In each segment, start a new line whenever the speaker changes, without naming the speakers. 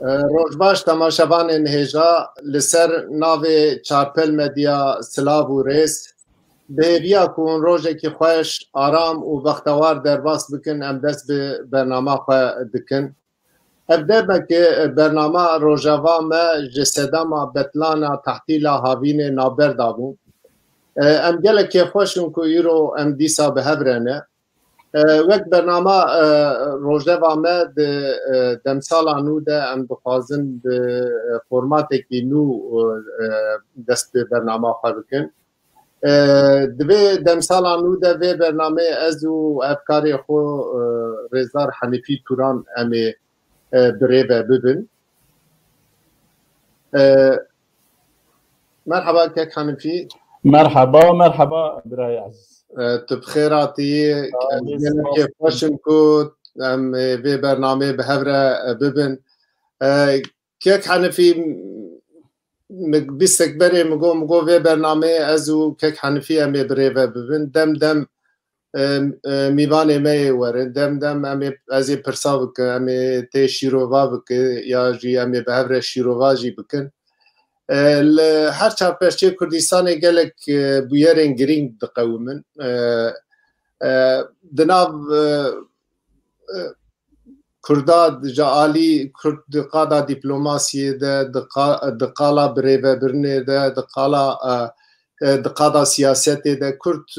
روزباش تماشاوان هجا لسر ناوی چارپل مدیا سلاو و ریس به بیا کن روزه که خوش آرام و وقتوار درباس بکن ام دست به برنامه خواه دکن ابدا بکه برنامه روژاوا ما جسدما بطلانا تحتیلا هاوین نابر دابون ام گله که خوشم که ایرو ام دیسا به هبرنه وقت برنامه روژاوا ما دمسالا نو ده ام بخوازن به فرمات که نو دست به برنامه خواه بکن دوی دمسالا نو ده وی برنامه از و افکاری خو رزار حنیفی توران امی بريبه ببن مرحبا كيف حنفي
مرحبا براي عزيز
تبخيراتي كيف واشنكو في برنامج بهبره ببن كيف حنفي بيستكبري مقو في برنامج ازو كيف حنفي امي بريبه ببن دم میوان می ورن دم امی ازی پرسا بکن امی تی شیرووا بکن یا جی امی به هر شیرووا جی بکن هر چه پرچه کردستان گلک بیارن گرینگ دقومن دناب کرداد جالی کرد قادا دیپلماسی دقالا بریو برنه دقالا سیاست کرد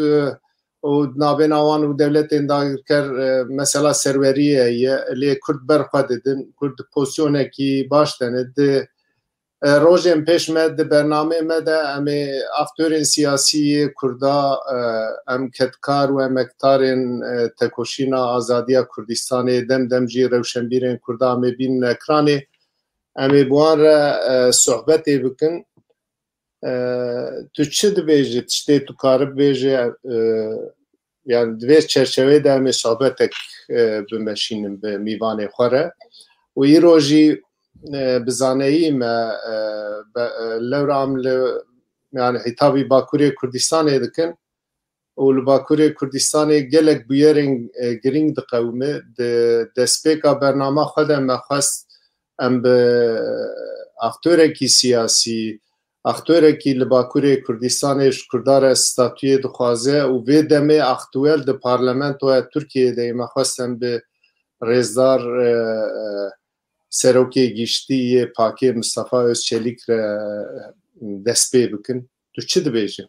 و نابین آوان و دولت انداز کر مثلا سروریه لی کرد برخواد دن کرد پوزیونه کی باش دند روزم پیش مد برنامه مد امی افتورین سیاسی کردا ام کتکار و مکتارین تکوشینا آزادیا کردستان دم جی روشنبیرین کردا امی بین اکرانی امی بوان صحبتی بکن تو چه دبیجی تشتی تو کارب بیجی yani dve çerçevede mi sohbetek bimeshinin be mîvanê xwe re û îro jî bi zaneyî me lewram li yani hitabî Bakurê Kurdistanê dikin û li Bakurê Kurdistanê gelek bûyerên giring diqewime di destpêka bername xwe de me xwest em bi aktorekî siyasî aktorekî li Bakurê Kurdistanê ji Kurdan re statûyê dixwaze û vê demê aktûel di parlamentoya Tirkiyeyê de me xwestem bi rêzdar serokê giştî Pakê Mustafa Özçelik re dest pê bikin. Tu çi dibêjî?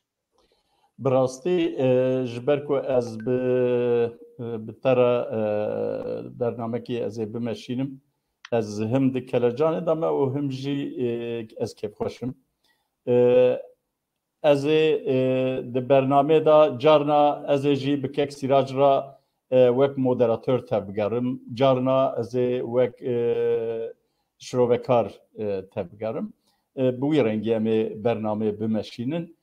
Bi rastî ji ber ku ez bi te re bernamekî ez ê bimeşînim ez him di kelecanê de me û him jî ez kêfxweşim ez ê di bernamê da carna ez ê jî bi kek Sîrac ra wek moderatör tevbigerim carna ez ê wek şirovekar tevbigerim bi wî rengî em ê bernamê bimeşînin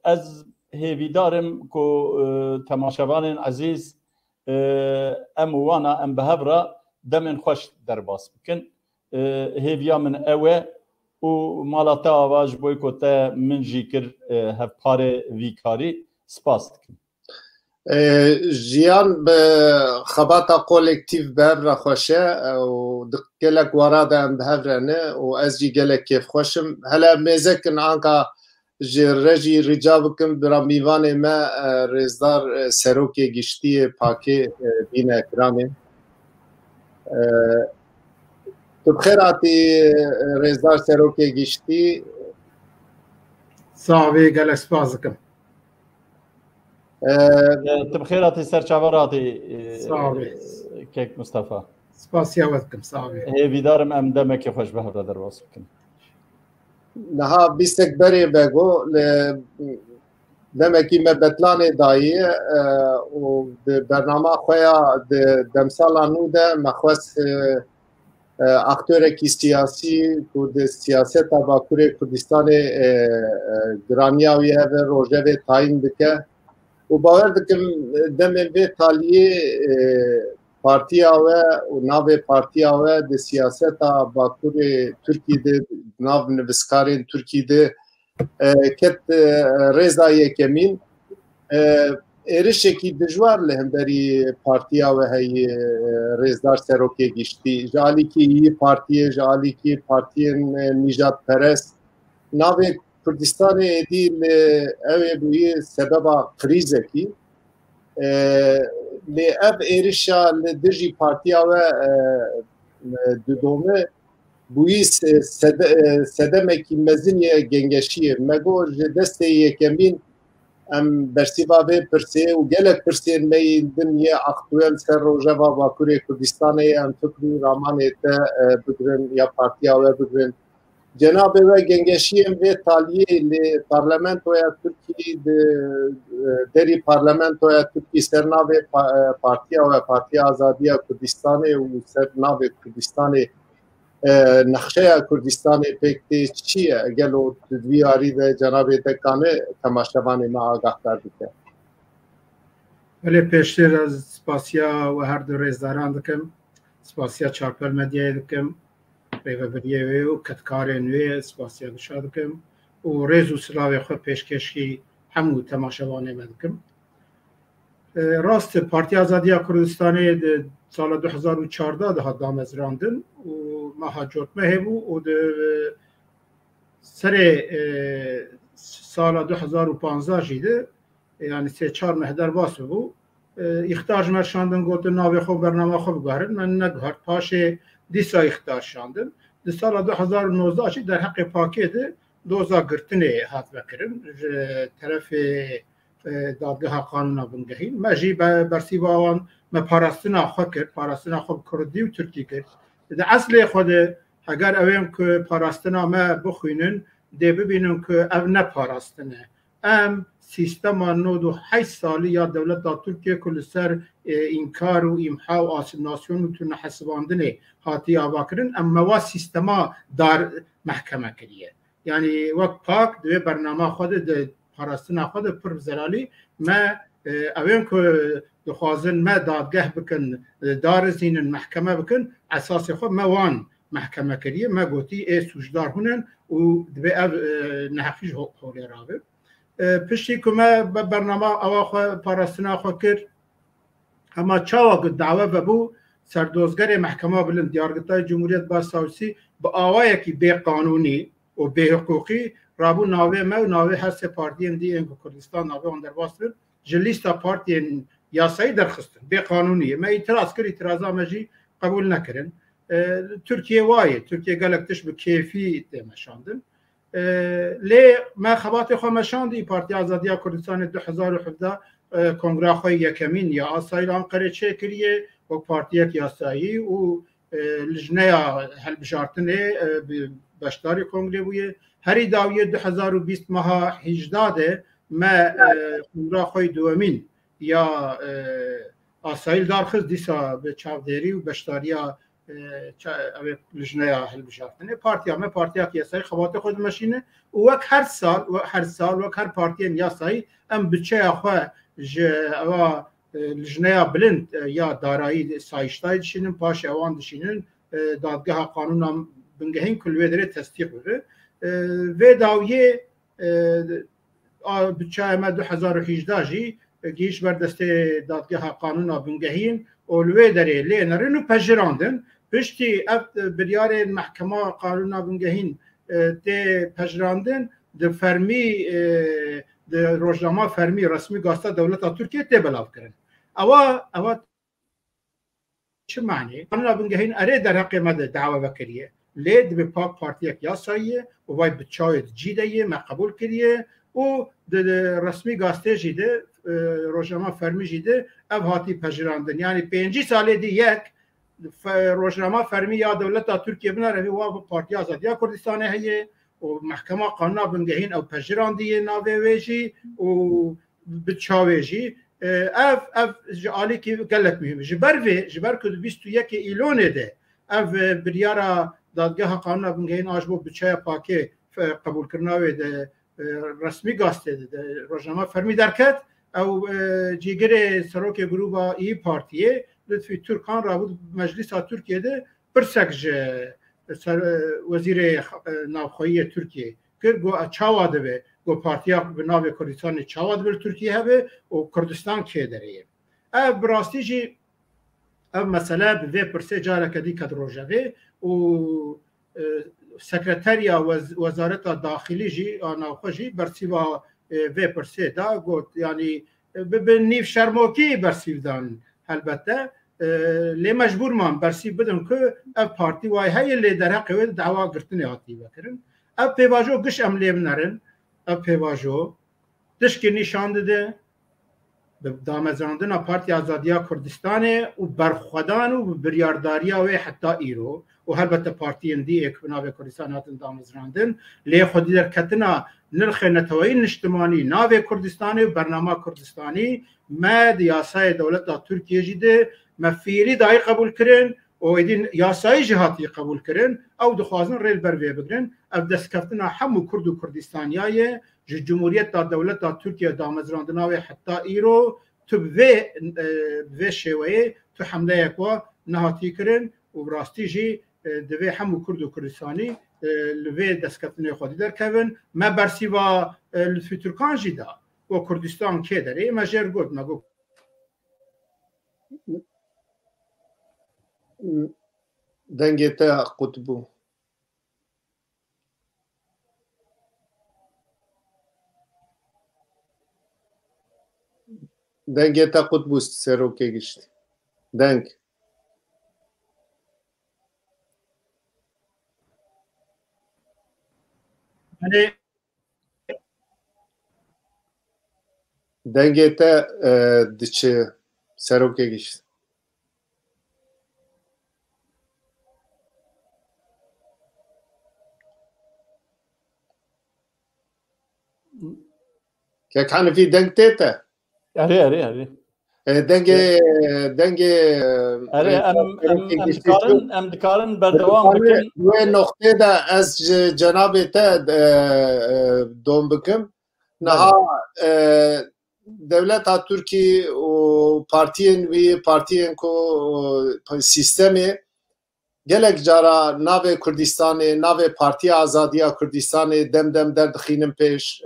ez hêvîdarim ku temaşevanên ezîz em û wana em bi hev re demên xweş derbas bikin hêviya min ew e û mala te ava ji bo ku te min jî kir hevparê vî karî spas dikim.
Jiyan bi xebata kolektiv bi hev re xweş e û gelek wara de em bi hev re ne û ez jî gelek kêfxweşim hele mêzekin anka ji rejî rica bikim bi mîvanê me rêzdar serokê giştî Pakê bîne ekranê. Tu bixêr hatî rêzdar serokê giştî.
Savê gelek spas dikim.
Tu bixêr hatî serçavar hatî kek Mustafa.
Spasiya we dikim savê.
Hêvîdarim em demekî xweş bi hev re derbas bikin.
Niha bîstek berê vego demekî me betlanê daye û di bernama xwe ya di demsala nû de me xwest aktorekî siyasî ku di siyaseta Bakurê Kurdistanê giraniya wî heve rojevê tayin dike û bawer dikim demên vê taliyê partiya we û navê partiya we di siyaseta Bakurê Tirkiyeyê nav nivîskarên Tirkiyeyê ket rêza yekemîn êrişekî dijwar li hemberî partiya we heye rêzdar serokê giştî ji alîkî yî partiyê ji alîkî partiyên nîjadperest navê Kurdistanê êdî li ew ê bûyê sebeba krîzekî lê ev êrişa li dijî partiya we didome bûyî sedemekî mezin ye gengeşiyê me got ji destê yekemîn em bersiva vê pirsê û gelek pirsên me din ye aktûel ser Rojava Bakurê Kurdistanê em fikr û ramanê te bigirin ya partiya we bigirin cenabê we gengeşiyên vê taliyê lê Parlamentoya Tirkiyê di derî Parlamentoya Tirkiyê ser navê partiya we Partiya Azadiya Kurdistanê û ser navê Kurdistanê نقشه کردستان پکتی چیه گلو تدویاری و جنابی تکانه تماشاوان ما آگاه تر بکن
ولی پیشتر از سپاسیا و هر دو ریزداران دکم سپاسیا چارپل مدیای دکم ریوبریه و کتکار نوی سپاسیا گشا دکم و ریز و سلاوی خود پیشکشی همو تماشاوان ما دکم راست پارتی آزادی کردستانی سال 2014 ده دامزراندن و مهاجرت هبو و سر سال 2015 جیده یعنی 3-4 مهدر باس بو اختار مرشاندن گوتن ناوی خوب برنامه خوب گهرن من نگهرد پاشه دیسا اختار شاندن ده سال 2019 جی در حق پاکه ده دوزا گرتنه هات بکرن طرف دادگاه قانونا بنگهین ما جی برسی باوان ما پاراستنا خود کرد پاراستنا خود کردی و ترکی کرد ده اصل خود اگر اویم که پاراستنا ما بخوینن ده ببینن که او نه پاراستنه ام سیستم 98 سالی یا دولت دا ترکیه کل سر انکار و امحا و آسیمناسیون میتونه حسباندنه حاتی آوا کرن اما وا سیستما دار محکمه کریه یعنی وقت پاک دوی برنامه خود ده پاراستنا خود پر زلالی ما اویم که دخوازن ما دادگاه بکن دار زینن محکمه بکن اساس خود ما وان محکمه کریه ما گوتی ای سوجدار هنن و دبی او نحقیج حولی رابه پشتی که ما برنامه اوا خود پاراستنا خود کرد اما چاوا گد دعوه ببو سردوزگر محکمه بلند دیارگتای جمهوریت باساوسی با آوایی که بی قانونی و بی حقوقی رابو ناوی ما و ناوی هر سه پارتیم دی انکو کردستان ناوی اون در باستر جلیستا پارتیم یاسایی درخستن بی قانونیه ما اعتراض کرد اعتراضا مجی قبول نکرن ترکیه وایه ترکیه گلکتش به کیفی دیمشاندن لی ما خبات خو مشاندی پارتی آزادی کردستان 2017 کنگره خوی یکمین یا آسایل انقره چه کریه و پارتیک یاسایی و لجنه حل بشارتنه بشتاری کنگره بویه هری داویه 2020 ماها 18 ما کنگره خوی دومین یا آسایل دارخز دیسا به چاودری و بشتاریا لجنه حل بشارتنه پارتیا ما پارتیا یاسایی خبات خود مشینه و وک هر سال وک هر پارتی یاسایی ام بچه خو لجنه بلند یا دارایی سایشتای دشینن پاش اوان دشینن دادگاه قانون بنگهین کل ودره تصدیق بره و داویه بچه ما 2018 جی گیش بر دسته دادگاه قانون بنگهین اولوی داره لینرن و پجراندن پشتی بریار محکمه قانون بنگهین ده پجراندن ده فرمی ده روزنامه فرمی رسمی گاستا دولت ترکیه ده بلاو کردن اوا چه معنی قانون بنگهین اره در حق ما دعوه وکریه لید به پاک پارتی یاساییه و وای بچاید جیده ما قبول کریه و ده رسمی گاسته جیده روزنامه فرمی جیده او هاتی پجراندن یعنی 5 ساله دی یک روزنامه فرمی یا دولت ترکیه بناره و پارتی آزادی کردستان هیه و محکمه قانون بنگهین او پجراندیه ناوی ویجی و بچاویجی اف جالی که گلک مهمه جبر که 21 ایلونه ده اف بریارا دادگاه قانون بنگهین آجبو بچه پاکه قبول کرناوی ده رسمی گاسته ده روزنامه فرمی درکت او جیگر سروک گروه ای پارتیه لطفی ترکان را بود مجلس ترکیه ده پرسکج وزیر ناوخویی ترکیه که گو چاوا ده گو پارتیا به ناو کردستان چاواد بر ترکیه هبه و کردستان که داره اف براستی جی اف مسئله به پرسه جاره کدی کد روژوه و سکرتریا وزارت داخلی جی آناخو جی برسیوا و پرسه دا گوت یعنی به نیف شرموکی برسیو دان البته لی مجبور من برسیو بدن که اف پارتی وای های لی در حقیقت دعوا گرتنی هاتی بکرن اف پیواجو گش عملی منرن اف پیواجو دشکی نشان داده به دامزراندن پارتی آزادیا کردستان و برخودان و بریارداریا و حتی ایرو و البته پارتی اندی یک بناو کردستان هاتن دامزراندن لی خودی در کتنا نرخ نتوایی نشتمانی ناو کردستانی و برنامه کردستانی ما یاسای دولت ترکیه جیده مفیری دای قبول کرن و ایدین یاسای جهاتی قبول کرن او دخوازن ریل بروی بگرن او دست کفتنا همو کرد و کردستانیای جمهوریت دولت ترکیه دامزراندنا و حتی ایرو تو به شویه تو حمله یکوا نهاتی کرن و براستی جی دوی همو کرد و کردستانی لوی دستکفتنی خودی در کون ما برسی و لطفی ترکان جیدا و کردستان که داره ما جر گود ما گو
دنگتا قطبو دنگتا قطبو سروکه گشت دنگ دنگتا دچه سروکه گشت که کانه فی دنگ تیتا
اره
دنگ
ام دکارن بردوام بکن
و نقطه دا از جناب تا دوم بکم نها دولت ترکی و پارتین کو سیستمی گلک جارا ناو کردستان ناو پارتی آزادیا کردستان دم در دخینم پیش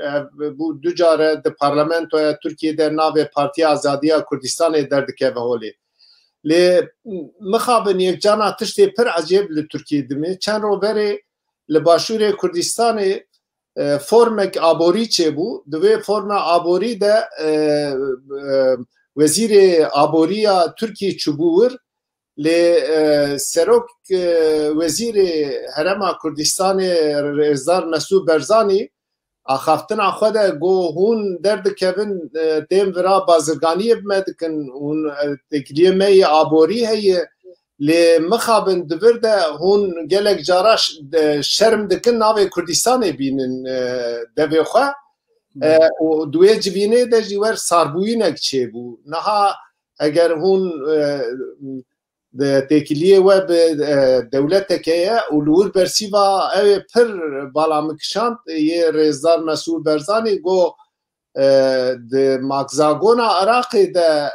بو دو جاره د پارلمنتو ترکیه در ناو پارتی آزادیا کردستان در دکه هولی لی مخابن یک جانا تشتی پر عجیب ل ترکیه دمی چند رو بری لباشور کردستان فرمک آبوری چه بو دوی فرم آبوری ده وزیر آبوریا ترکیه چوبور لی سروک وزیر حرم کردستان رزدار مسعود برزانی آخافتن خود گو هون درد کبن دیم ورا بازرگانی بمدکن هون تکلیه می آبوری هی لی مخابن دورده هون گلک جاراش شرم دکن ناوی کردستان بینن دوی خواه و دوی جوینه ده جیور ساربوی نک چه بو نها اگر هون تکلیه و دولت که اولور برسیوا او پر بالا مکشاند یه رزدار مسعود برزانی گو د ماکزاگونا عراق ده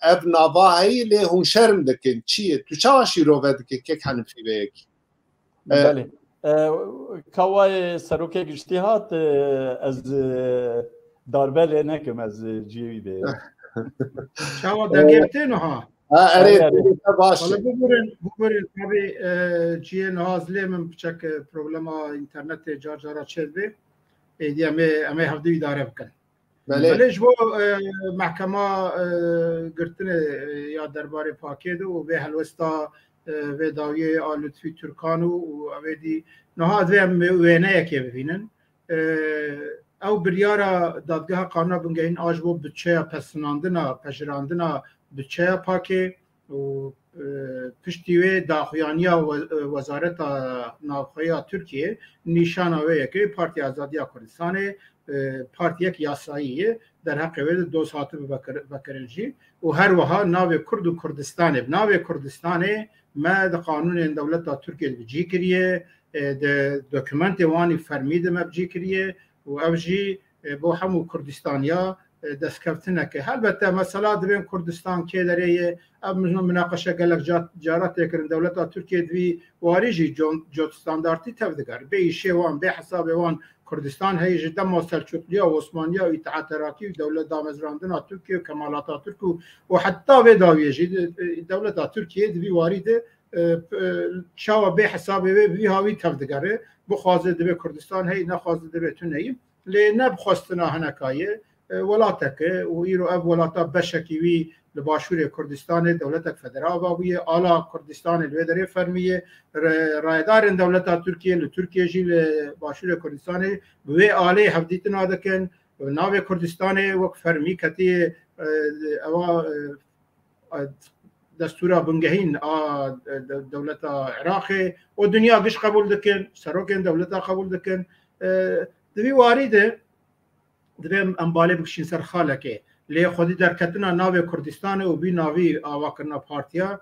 اب نواهی لی هون شرم دکن چیه تو چاوشی رو ودکه که کنفی بیک
بله کوای سروکه گشتی هات از داربل نکم از جیوی به
چاوا دنگرته نها
اره باشه
حالا ببرین tabi چیه نازلی من بچک پروبلم اینترنت جارجارا چه بی ایدی همه هفته اداره بکن ولی جو محکمه گرتن یا درباره پاکید و به هلوستا و داوی لطفی ترکانو و اویدی نهاد و وینه که ببینن او بریارا دادگاه قانون بنگهین آجبو بچه پسناندنا پشراندنا بچه پاکه و پشتیوه داخویانیا وزارت ناخویا ترکیه نشان آوه که پارتی آزادیا کردستان پارتی یک یاساییه در حق وید دو ساعت بکرنجی و هر وها ناو کرد و کردستان ناو کردستان ما د قانون دولت ترکیه بجی کریه د دوکمنت وانی فرمید ما بجی کریه و اوجی بو همو کردستانیا دستکفتنه که البته مسئله بین کردستان که داره مناقشه گلک جارات کردن دولت ترکیه دوی واریجی جو استانداردی تفدگر به شیوان به حساب وان کردستان هی جدا ما سلجوقیا و عثمانیا و اتحاد عراقی و دولت دامزراندنا ترکیه و کمالات ترک و حتی و داویجی دولت ترکیه دوی وارده شاو به حساب به هاوی تفدگره بخوازه دبی کردستان هی نخوازه دبی تونهی لی نبخواستنا هنکایه ولاتک و ایرو اب ولاتا بشکیوی لباشور کردستان دولت فدرال باویه آلا کردستان الودری فرمیه رایدار دولت ترکیه لترکیه جی لباشور کردستان به آله هفدیتنا دکن ناو کردستان وقت فرمی کتی اوا دستورا بنگهین دولت عراق و دنیا گش قبول دکن سروکن دولت قبول دکن دوی واریده دوی انباله بکشین سر خالکه لی خودی در کتنا ناو کردستان و بی ناوی آواکرنا پارتیا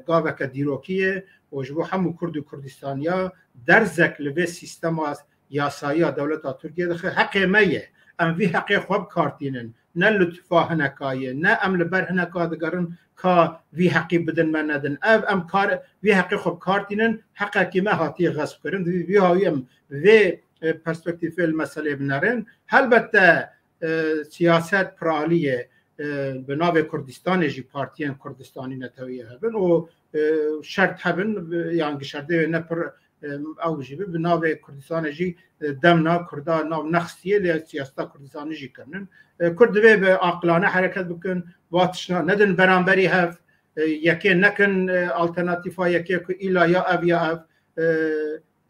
گاوه که دیروکیه و جبو همو کرد و کردستانیا درزک لبه سیستم یاسایی دولت ترکیه دخه حق میه ام وی حق خواب کارتینن نه لطفا هنکایه نه ام لبر هنکا دگرن که وی حقی بدن من ندن ام کار وی حق خواب کارتینن حقا که ما هاتی غصب کرن وی هاوی ام وی پرسپکتیف المسئله بنارن البته سیاست پرالیه به ناو کردستان جی پارتیان کردستانی نتویه هبن و شرط هبن یعنی شرطه نپر او جیبه به ناو کردستان جی دمنا کردا ناو نخستیه لی سیاست کردستانی جی کنن کرد به عقلانه حرکت بکن واتشنا ندن برانبری هف یکی نکن آلترناتیفا یکی که ایلا یا او یا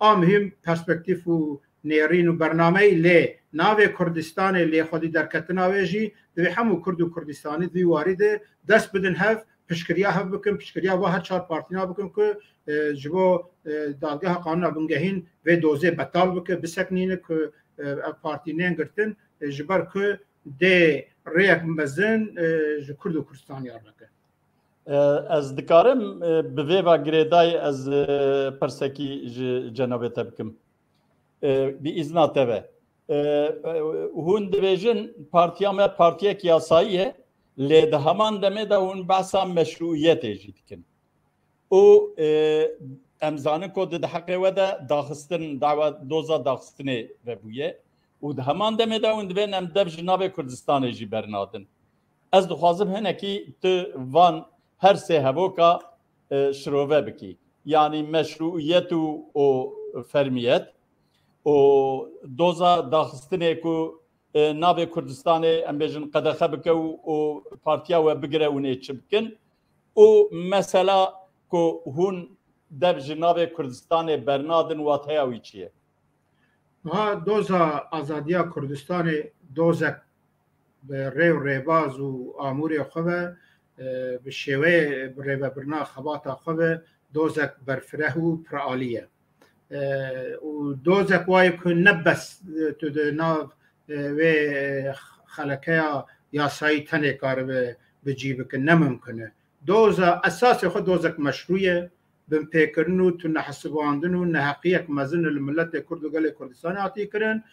او مهم پرسپکتیف و نیرین و برنامه لی ناو کردستان لی خودی در کتناوی جی دوی همو کرد و کردستانی دوی وارده دست بدن هف پشکریا هف بکن پشکریا و هر چهار پارتینا بکن که جبو دادگاه قانون بنگهین و دوزه بطال بکن بسکنین که پارتینین گرتن جبر که ده ریک مزن کرد و کردستانی یار بکن
از دکارم به ویوا گریدای از پرسکی جنابه تبکم بی ازنا تبه هون دویجن پارتیه که یاساییه لیده همان دمه ده هون بحثا مشروعیت ایجید کن او امزانه که ده حقه و ده داخستن دعوه دوزا داخستنه و بویه و ده همان دمه ده هون دوین ام دب جناب کردستان ایجی برنادن از دخوازم هنه کی تو وان هر سه هبوکا شروعه بکی یعنی مشروعیت و فرمیت و دوزا داخستنه که ناو کردستان ام بیجن قدخه بکه و پارتیا و بگره و نیچه بکن و مثلا که هون دب جناب کردستان برنادن و تیاوی چیه؟
دوزا آزادیا کردستان دوزا ریو ریباز و آموری خوبه به شیوه ریو برنا خباتا خوبه دوزا برفره و پرعالیه و دوزک وای که نبس تو ناو و خلقه یاسایی تنه کار به جیب که نممکنه دوزا اساس خود دوزک مشروعه بن پیکرنو تو نحسباندنو نحقیق مزن الملت کرد و گل کردستان آتی کرن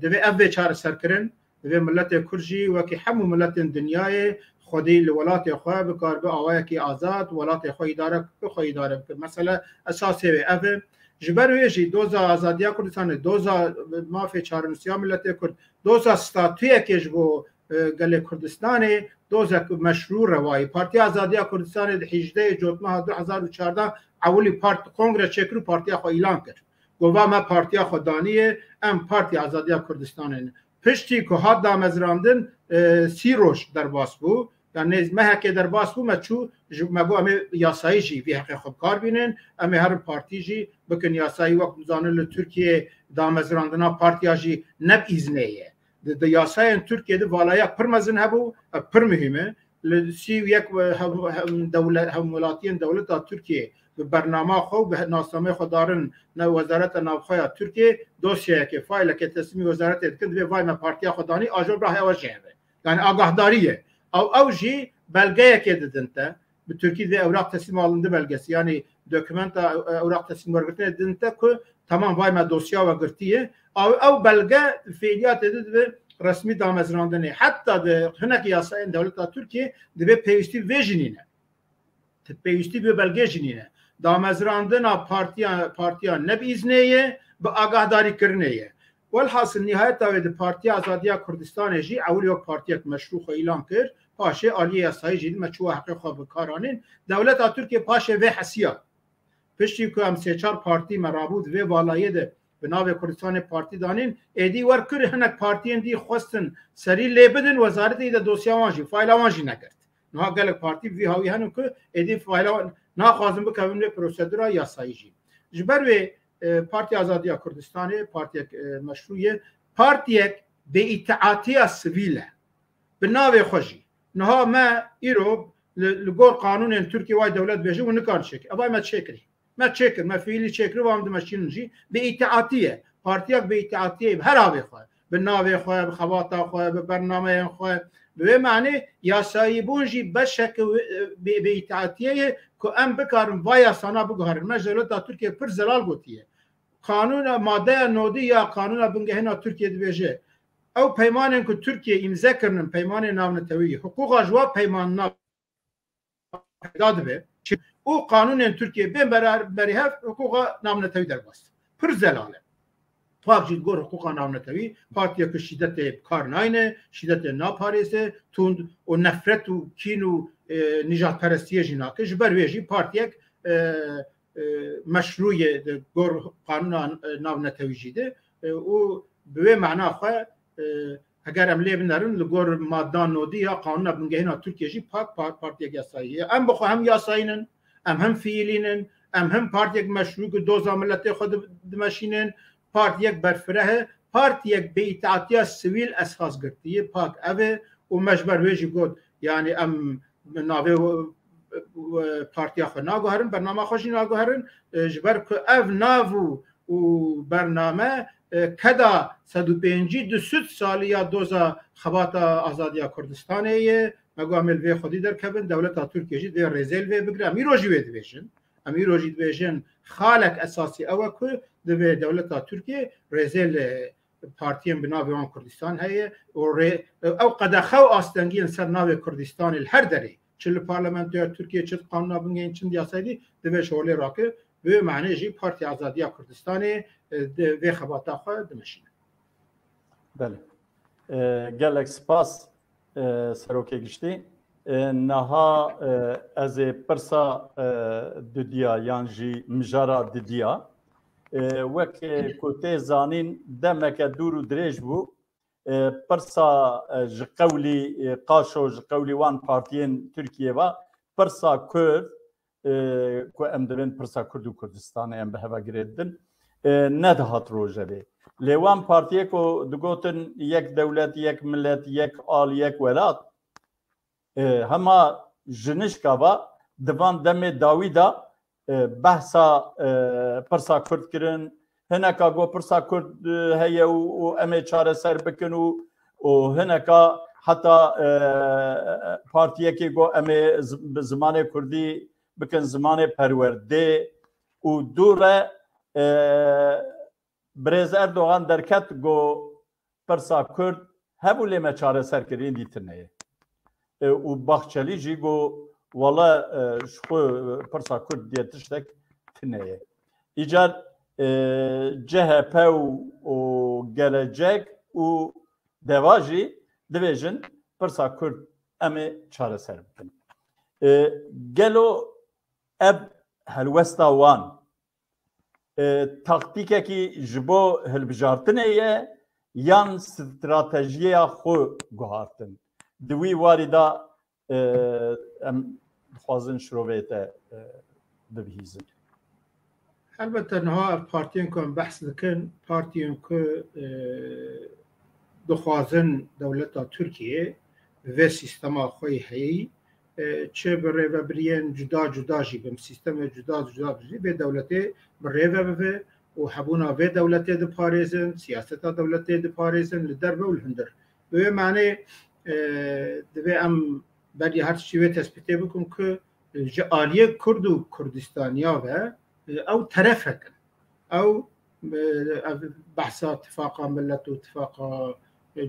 دوی اوه چار سر کرن دوی ملت کرجی وکی همو ملت دنیای خودی لولات خواه بکار به آوه که آزاد ولات خواهی داره بکر مثلا اساسی اوه جبر ویجی دوزا آزادیا کردستان دوزا مافی چارنسیا ملت کرد دوزا ستاتویه که جبو گل کردستان دوزا مشروع روایی پارتی آزادیا کردستان 18 جوت ماه 2014 اولی پارت کنگره چکرو پارتی خو اعلان کرد گوه ما پارتی خو دانیه ام پارتی آزادیا کردستان پشتی که هات دامزراندن سی روش در باس بو یعنی محکه در باس بو مچو مگو امی یاسایی جی وی حق خوب کار بینن امی هر پارتی جی بکن یاسایی وقت مزانه ترکیه دامزراندنا پارتی جی نب ایزنیه د یاسای ترکیه د والایه پر مزن هبو پر مهمه لسی یک دولت هم ولاتین دولت ترکیه به برنامه خو به ناسنامه خو دارن نه وزارت نافخه ترکیه دوسیه که فایل که تصمیم وزارت کد به وای ما پارتی خودانی آجر راه واجه یعنی آگاهداریه او جی بلگه که ددنته به ترکیه ده اوراق تسلیم alındı belgesi yani doküment اوراق تسلیم ورگرتنه ددنته که tamam vay ma dosya و گرتیه او بلگه فعالیت دد به رسمی دامزراندنه حتی ده هناك یاسای دولت ترکیه ده پیوستی ویژنینه پیوستی به بلگه جنینه دامزراندنا پارتیا نب ایزنیه به آگاهداری کرنیه والحاصل نهایت داوید پارتی آزادیا کردستان جی اول یک پارتی مشروع اعلان کرد پاشه عالی یاسایی جدید مچو حق خواب کارانین دولت ترکیه پاشه و حسیا پشتی که هم سه چهار پارتی مرابط و والایه ده به نام کردستان پارتی دانین ایدی ورکر هنک پارتی اندی خواستن سری لیبدن وزارت ایده دوسیا وانجی فایل وانجی نکرد نه گل پارتی وی هاوی هنو که ایدی فایل ناخوازم بکنن پروسیدور یاسایی جی جبر و پارتی آزادی کردستان پارتی مشروعه پارتی به اطاعتی سیویله به نام خوشی نه ما ایرو لگور قانون ترکیه وای دولت بهجه و نکار شک ابای ما چکری ما چکر ما فعلی چکر و هم دمشینجی به اطاعتیه پارتی به اطاعتیه هر آبی خواه به نام خواه به خواتا خواه به برنامه خواه به معنی یاسایی بونجی بشک به اطاعتیه که ام بکارم وای سانا بگهارن ما دولت ترکیه پر زلال گوتیه قانون ماده نودی یا قانون بنگهنا ترکیه دبیجه او پیمانن که ترکیه امضا کردن پیمان ناونتوی حقوق جوا پیمان نا داده به او قانون ترکیه بین برای حقوق ناونتوی در باست پر زلاله پاک جید گور حقوق ناونتوی پارتیا که شدت کار ناینه شدت ناپاریسه تند و نفرت و کین و نجات پرستی جناکه جبر ویجی پارتیا مشروع گور قانون ناونتوی جیده او به معنا خواه اگر عملی بنرن لگور مادان نودی یا قانون بنگهنا ترکیه جی پاک پارتی یاساییه ام بخو هم یاسایینن هم فیلینن هم پارتی مشروع که دوزا ملت خود دمشینن پارتی برفره پارتی به اطاعتی سیویل اساس گرتیه پاک اوه و مجبر ویجی گود یعنی ام ناوه پارتی خود ناگوهرن برنامه خوشی ناگوهرن جبر که او ناو و برنامه کدا 105 سالی یا دوزا خباتا آزادیا کردستانه مگو عمل وی خودی در کبن دولت ترکیه جی در رزل وی بگره امی روژی وی دویشن امی روژی دویشن خالق اساسی اوه که دوی دولت ترکیه رزل پارتیم بنا ویان کردستان هیه او قد خو آستنگی سر ناو کردستان الهر داری چل پارلمنت ترکیه چل قانون بنگین چند یاسایدی دوی شغلی راکه به معنی جی پارتی آزادی کردستان و خباتا خود دمشین.
بله. گلک سپاس سروکی گشتی. نها از پرسا ددیا یانجی مجارا ددیا وک کوته زانین دمک دور و دریج بو پرسا جقولی قاشو جقولی وان پارتین ترکیه و پرسا کرد که ام دبن پرسا کرد و کردستان ام به هوا گردن ندهات روزه به لیوان پارتیه که دگوتن یک دولت یک ملت یک آل یک ولات هما جنش کاوا دوان دم داویدا بحثا پرسا کرد کرن هنکا گو پرسا کرد هی و ام چاره سر بکن و هنکا حتی پارتیه که گو ام زمان کردی بکن زمان پرورده و دوره برز اردوغان درکت گو پرسا کرد هبو لیمه چاره سر کرین دیتنه و باخچلی جی گو والا شخو پرسا کرد دیتشتک تنه ایجاد CHP و gelecek و devaji divêjin pirsa Kurd em ê çareser bikin. Gelo ev helwesta wan taktîkekî ji bo hilbijartinê ye yan stratejiya xwe guhartin. Di wî warî da em dixwazin şirovê te bibihîzin.
البته نها پارتیان که بحث دکن پارتیان که دخوازن دولت ترکیه و سیستم خوی هی چه بره و برین جدا جدا جی بم سیستم جدا جدا جی به دولت بره و حبونا و دولت د پاریزن سیاست دولت د پاریزن لدرب و الهندر به معنی دوی ام بعدی هر چیزی تثبیت بکن که جالیه کرد و کردستانیا و او طرفك او بحث اتفاق ملت و اتفاق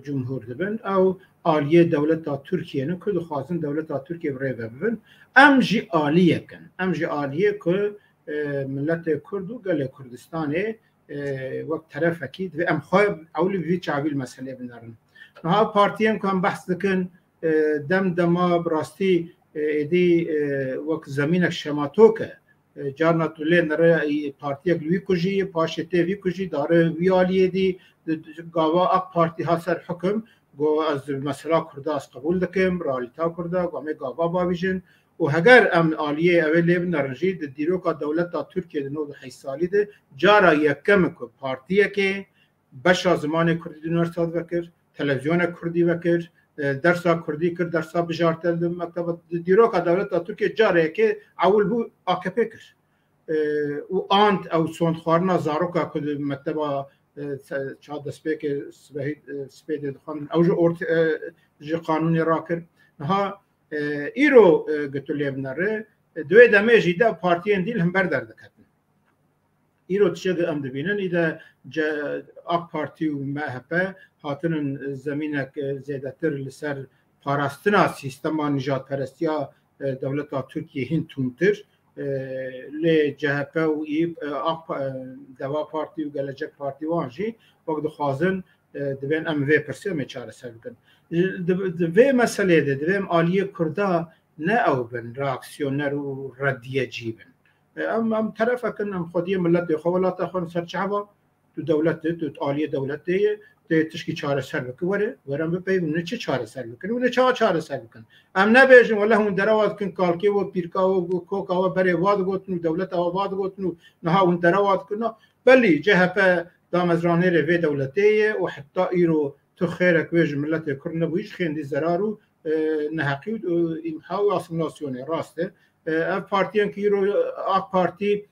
جمهور دبن او آلیه دولت ترکیه نه که خواستن دولت ترکیه برای ببن ام جی آلیه که ملت کرد و گل کردستان وقت طرف اكيد و ام خايب اول في تعبير المساله بنرن ها بارتيان كان بحث لكن دما براستي دي وقت زمينك شماتوكه جارنا تولي نرى بارتيك لوي كوجي باشتي في كوجي دار ويالي دي قاوا اك بارتي هاسر حكم گو از مسئله کرداس قبول دکم رالتا کرده گامی گاوا باویجن و هگر ام آلیه اولی بنرژی د دیروکا دولت ترکیه د 98 سالی ده جارا یکم کو پارتیه که بشا زمان کردی دونرساد وکر تلویزیون کردی وکر درسا کردی کرد درسا بجارتل د مکتب دیروکا دولت ترکیه جارا که اول بو AKP کر و آنت او سوند خوارنا زاروکا کد مکتبا چاد دسپیک سپید دخان او جو قانونی راکر نها ایرو گتولی بنره دوی دمه جیده پارتیان دیل هم بردر دکتن ایرو تشگ ام دبینن ایده اک پارتی و مهپه هاتنن زمینک زیدتر لسر پاراستنا سیستما نجات پرستیا دولت ترکیه هین تونتر لی جهپه و ایب دوا پارتی و گلجک پارتی وانجی وقت خوازن دوین ام وی پرسی می چاره سر بکن دوی مسئله ده دویم آلیه کرده نه او بن راکسیونر و ردیه جیبن ام طرف اکن ام خودی ملت ده خوالات اخوان سرچعبا تو دولت ده تو آلیه دولت ده تشکی چاره سر بکن ورم بپیب نه چه چاره سر بکن و نه چاره سر بکن ام نبیجن والله هون درواد کن کالکی و پیرکا و کوکا و بره واد گوتنو دولت او واد گوتنو نه هون درواد کن بلی جهپه دامزرانه روی دولتیه و حتی ایرو تو خیرک ویج ملت کرنه بویش خیندی زرارو نحقی و امحاو اسیملاسیونه راسته اف پارتیان که ایرو آق پارتی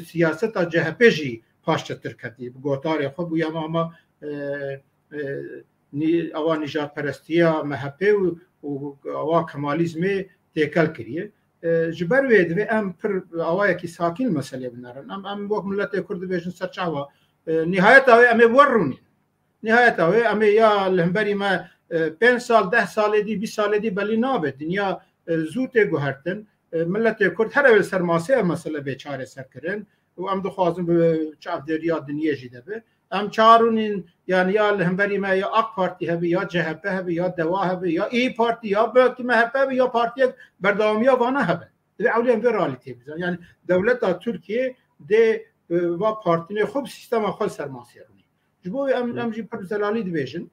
سیاست جهپه جی پاشتر کتی بگوتاری خود بویم اما اوا نجات پرستیا محپه و اوا کمالیزم تیکل کریه جبر وید و ام پر اوا یکی ساکن مسئله بنارن ام وقت ملت کرد بیشن سرچاوا نهایت اوی امی ورونی نهایت اوی امی یا لهمبری ما 5 سال 10 سال دی 20 سال دی بلی نابه دنیا زوت گوهرتن ملت کرد هر اول سرماسه مسئله بیچاره سر کرن و ام دخوازم به چاف دریا دنیا جیده به ام چارونین یعنی یا لهمبری ما یا اق پارتی هبی یا جهپه هبی یا دوا هبی یا ای پارتی یا باقی محپه یا پارتی برداومیا وانا هبه دوی اولی هم رالیتی بزن یعنی دولت ترکیه ده و پارتی خوب سیستم خود سرماسه رونی جبوی ام جی پر زلالی دیویژن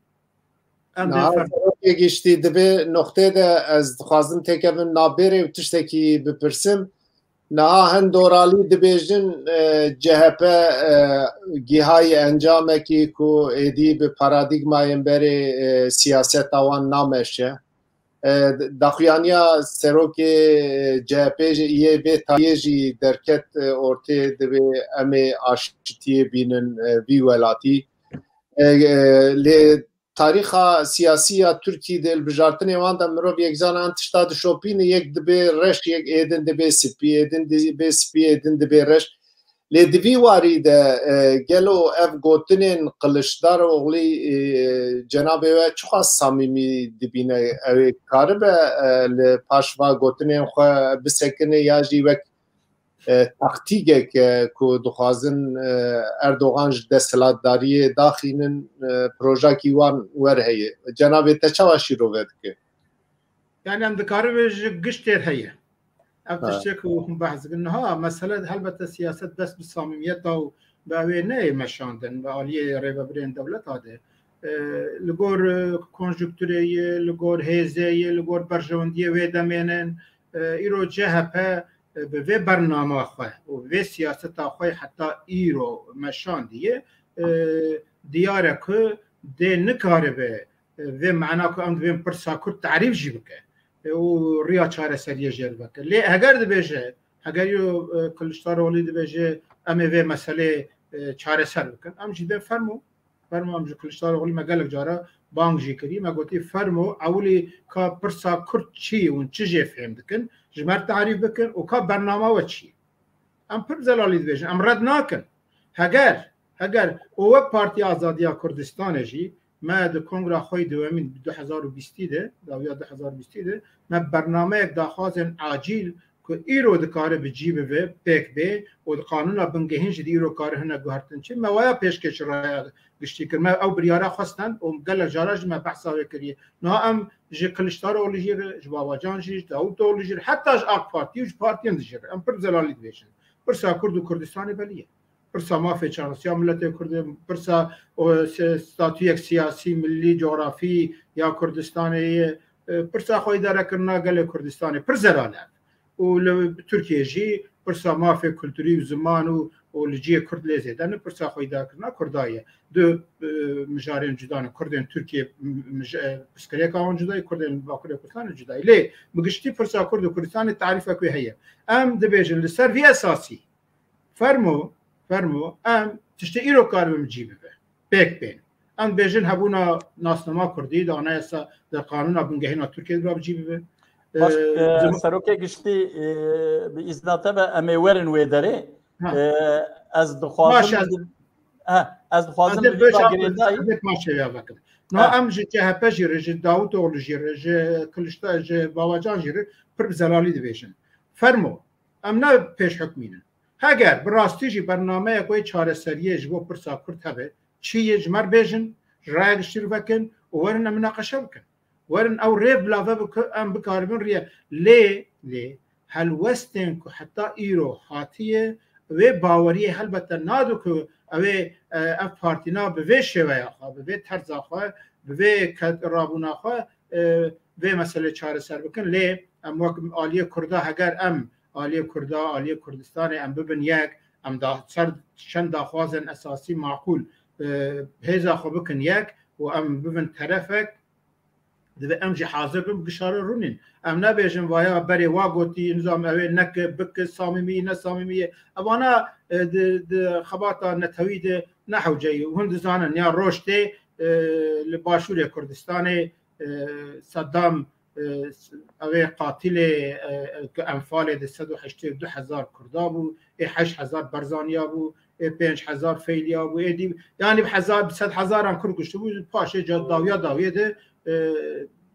گشتی دبی نقطه ده از خوازم تکبن نابره و تشتکی بپرسم نه هندورالی دبیجن جهپه گیهای انجامه کی کو ایدی به پارادیگمای بری سیاست آوان نامشه دخیانیا سروک جهپه یه به تایجی درکت ارته دبی امی آشتی بینن وی ولاتی لی تاریخ سیاسی ترکی دل بجارتن وان دا مرو یک زان تشتاد شوپین یک دبی رش یک ایدن دبی سپی ایدن دبی سپی ایدن دبی رش لی دوی واری ده گلو اف گوتنین قلشدار اوغلی جنابه و چخوا صمیمی دبینه اوی کاربه لی پاشوا گوتنین خواه بسکنه یا جی وک تاکتیکه که دخوازن اردوغان دستلاتداری داخلین پروژه کی وان ورهیه جناب تچواشی رو ود که
یعنی هم دکاره گشتر هیه افتشتک و بحث کنها مسئله البته سیاست بس بصمیمیت و باوی نه مشاندن و عالیه ریبرین دولت هاده لگور کنجکتوری لگور هیزه لگور برجوندی و دمینن ایرو جهپه به وی برنامه خواه و وی سیاست خواه حتی ایرو مشان دیه دیاره که ده نکاره به وی معنا که ام دویم پرسا کرد تعریف جی بکه و ریا چاره سریه جر بکه لی اگر ده بیجه اگر یو کلشتار ولی ده بیجه امی وی مسئله چاره سر بکن ام جیده فرمو ام جو کلشتار ولی مگلک جاره بانگ جی کری ما گوتی فرمو اولی که پرسا کرد چی و چی جی فهم دکن جمر تعریف بکن و که برنامه و چی ام پر زلالی دویجن ام رد ناکن هگر او پارتی آزادی کردستان جی ما د کنگره خوی دوامین 2020 ده داویا 2020 ده ما برنامه یک داخوازن عاجل که ایرو دکاره بجیب و پیک به و قانون بنگهینج دی ایرو کاره هنه گهرتن چه موایا پیشکش رای گشتی کرد ما او بریاره خواستن و گل جارج ما بحثا کریه نه ام جی کلشتار اولجیر جوابجان جی داوود اولجیر حتی اج اق پارتی و پارتی اندجیر ام پر زلالی دیشن پرسا کرد و کردستان بلیه پرسا مافی چانسی ملت کرد پرسا ستاتوی سیاسی ملی جغرافی یا کردستان پرسا خوی داره کرنا گل کردستان پر زلاله و ترکیه جی پرسا مافی کلتوری و زمان و لجیه کرد لیزه دن پرسا خوی داره کرنا کردایه دو مجارین جدان کردن ترکیه بسکریه کامون جدایی کردن باکره کردستان جدایی لی مگشتی پرسا کرد و کردستان تعریف اکوی هیه ام دبیجن لسر وی اساسی فرمو ام تشتی ایرو کار بمجیبه بیک بین ام بیجن هبونا ناسنما کردی دانه اسا در قانون بنگهینا ترکیه را بجیبه
سروکه گشتی به ازناته و امی ورن ویداره از دخوازم
نه ام جهپه جیره جه داوود اولو جیره جه کلشتا جه باواجان جیره پر بزلالی دویشن فرمو ام نه پیش حکمینن اگر براستی جی برنامه کوئی چاره سریه جبو پرسا کرد هبه چیه جمر بیجن رای گشتیر بکن و ورن مناقشه بکن ورن او ریب بلافه ام بکاربن ریه لی هل وستن که حتی ایرو حاتیه و باوریه البته نادو که اوه اف پارتینا به وی شوه خواه به وی طرز خواه به وی رابونا خواه وی مسئله چاره سر بکن لی ام وقت آلیه کرده اگر ام آلیه کرده آلیه کردستان ام ببین یک ام سر چند داخوازن اساسی معقول هیزا خو بکن یک و ام ببین طرفک دو ام جی حاضر بم بشاره رونین ام نبیجن وایا بری واگوتی نظام اوه نک بک صاممی نه صاممی اوانا د خباتا نتوید نحو جی و هند زانن یا روشته لباشور کردستان صدام اوه قاتل انفال د 182,000 کردا بو 8,000 برزانیا بو 5,000 فیلیا بو یعنی به 100,000 هم کرد گشته بود پاشه داویه ده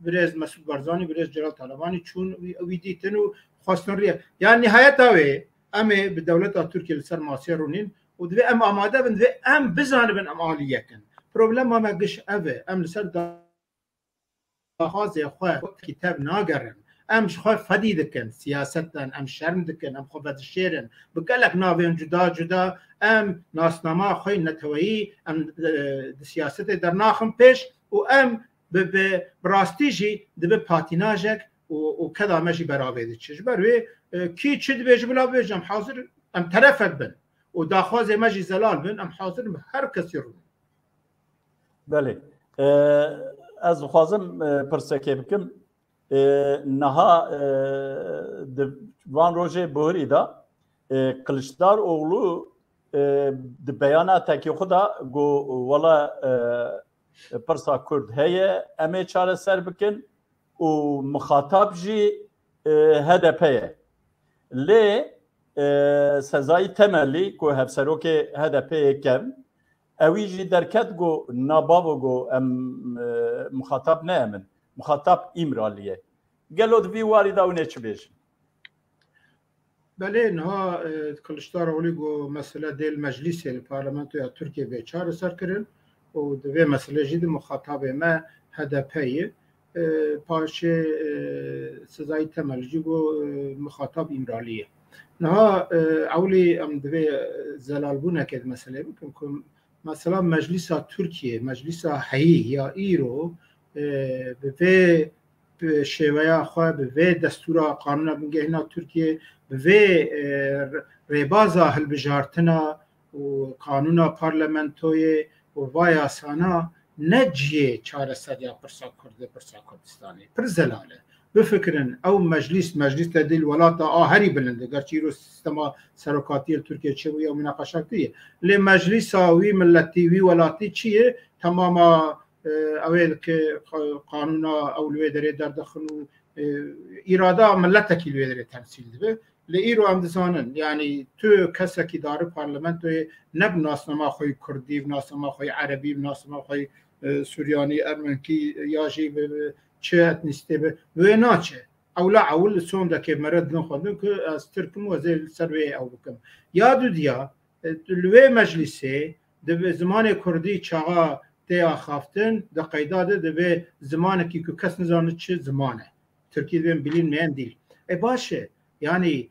برز مسعود برزانی برز جلال طالبانی چون ویدیتن و خواستن ریه یعنی نهایت اوه امه به دولت ترکیه لسر ماسیه رونین و دوی ام آماده بند و ام بزانه بن ام آلیه کن پروبلم ما مگش اوه ام لسر داخوازه خواه کتاب ناگرن ام خواه فدید کن سیاستن ام شرم دکن ام خواه بدشیرن بگلک ناوین جدا ام ناسنامه خواه نتوایی ام سیاست در ناخم پیش و ام به براستی جی دبه پاتیناجک و کدا ماشي براوید چش بروی کی چد بیج بلا بیجم حاضر ام طرفت بن و داخواز ماجی زلال بن ام حاضر هر کسی رو
بله از خوازم پرسکه بکم نها وان روژه بوری دا کلشدار oğlu د بیانات کی خدا گو ولا پرسا کرد هي امي چاره سر بکن و مخاطب جي هدفه لي سزای تملی کو هفسروک هدفه کم اوی جی درکت گو نابابو گو ام مخاطب نامن مخاطب امرالیه گلود وی واردا و نچ بیش
بله نها کلشدار اولی گو مسئله دل مجلس الپارلمانتو یا ترکیه به چاره سر کردن و دوی مسئله جدید مخاطب ما هدفه پاشه سزای تملجی گو مخاطب امرالیه نها اولی ام دوی زلال بونه که مسئله بکن که مثلا مجلس ترکیه مجلس حیی یا ایرو به شیوه خواه به دستور قانون بنگهینا ترکیه به ریبازا هلبجارتنا و قانون پارلمنتوی و وای آسانا نجیه چاره سر یا پرسا کردستانی پر زلاله بفکرن او مجلس تدیل ولات آهری بلنده گرچه رو سیستما سرکاتی ترکیه چه و یا مناقشاتیه لی مجلس وی ملتی وی ولاتی چیه تماما اویل که قانون اولوی داره در دخل و اراده ملت کلوی داره تمثیل ده لی رو هم دزانن یعنی تو کسی که داره پارلمنت نب ناسنما خوی کردی ناسنما خوی عربی ناسنما خوی سوریانی ارمنکی یا جی چه اتنیسته به و ناچه اولا اول سوندا که مرد نخوندم که از ترکم و زل سروی او بکم یادو دیا لوی مجلسه د زمان کردی چاغا تیا خافتن د قیداده د زمانه کی که کس نزانه چه زمانه ترکی بیم بلین میان دیل باشه یعنی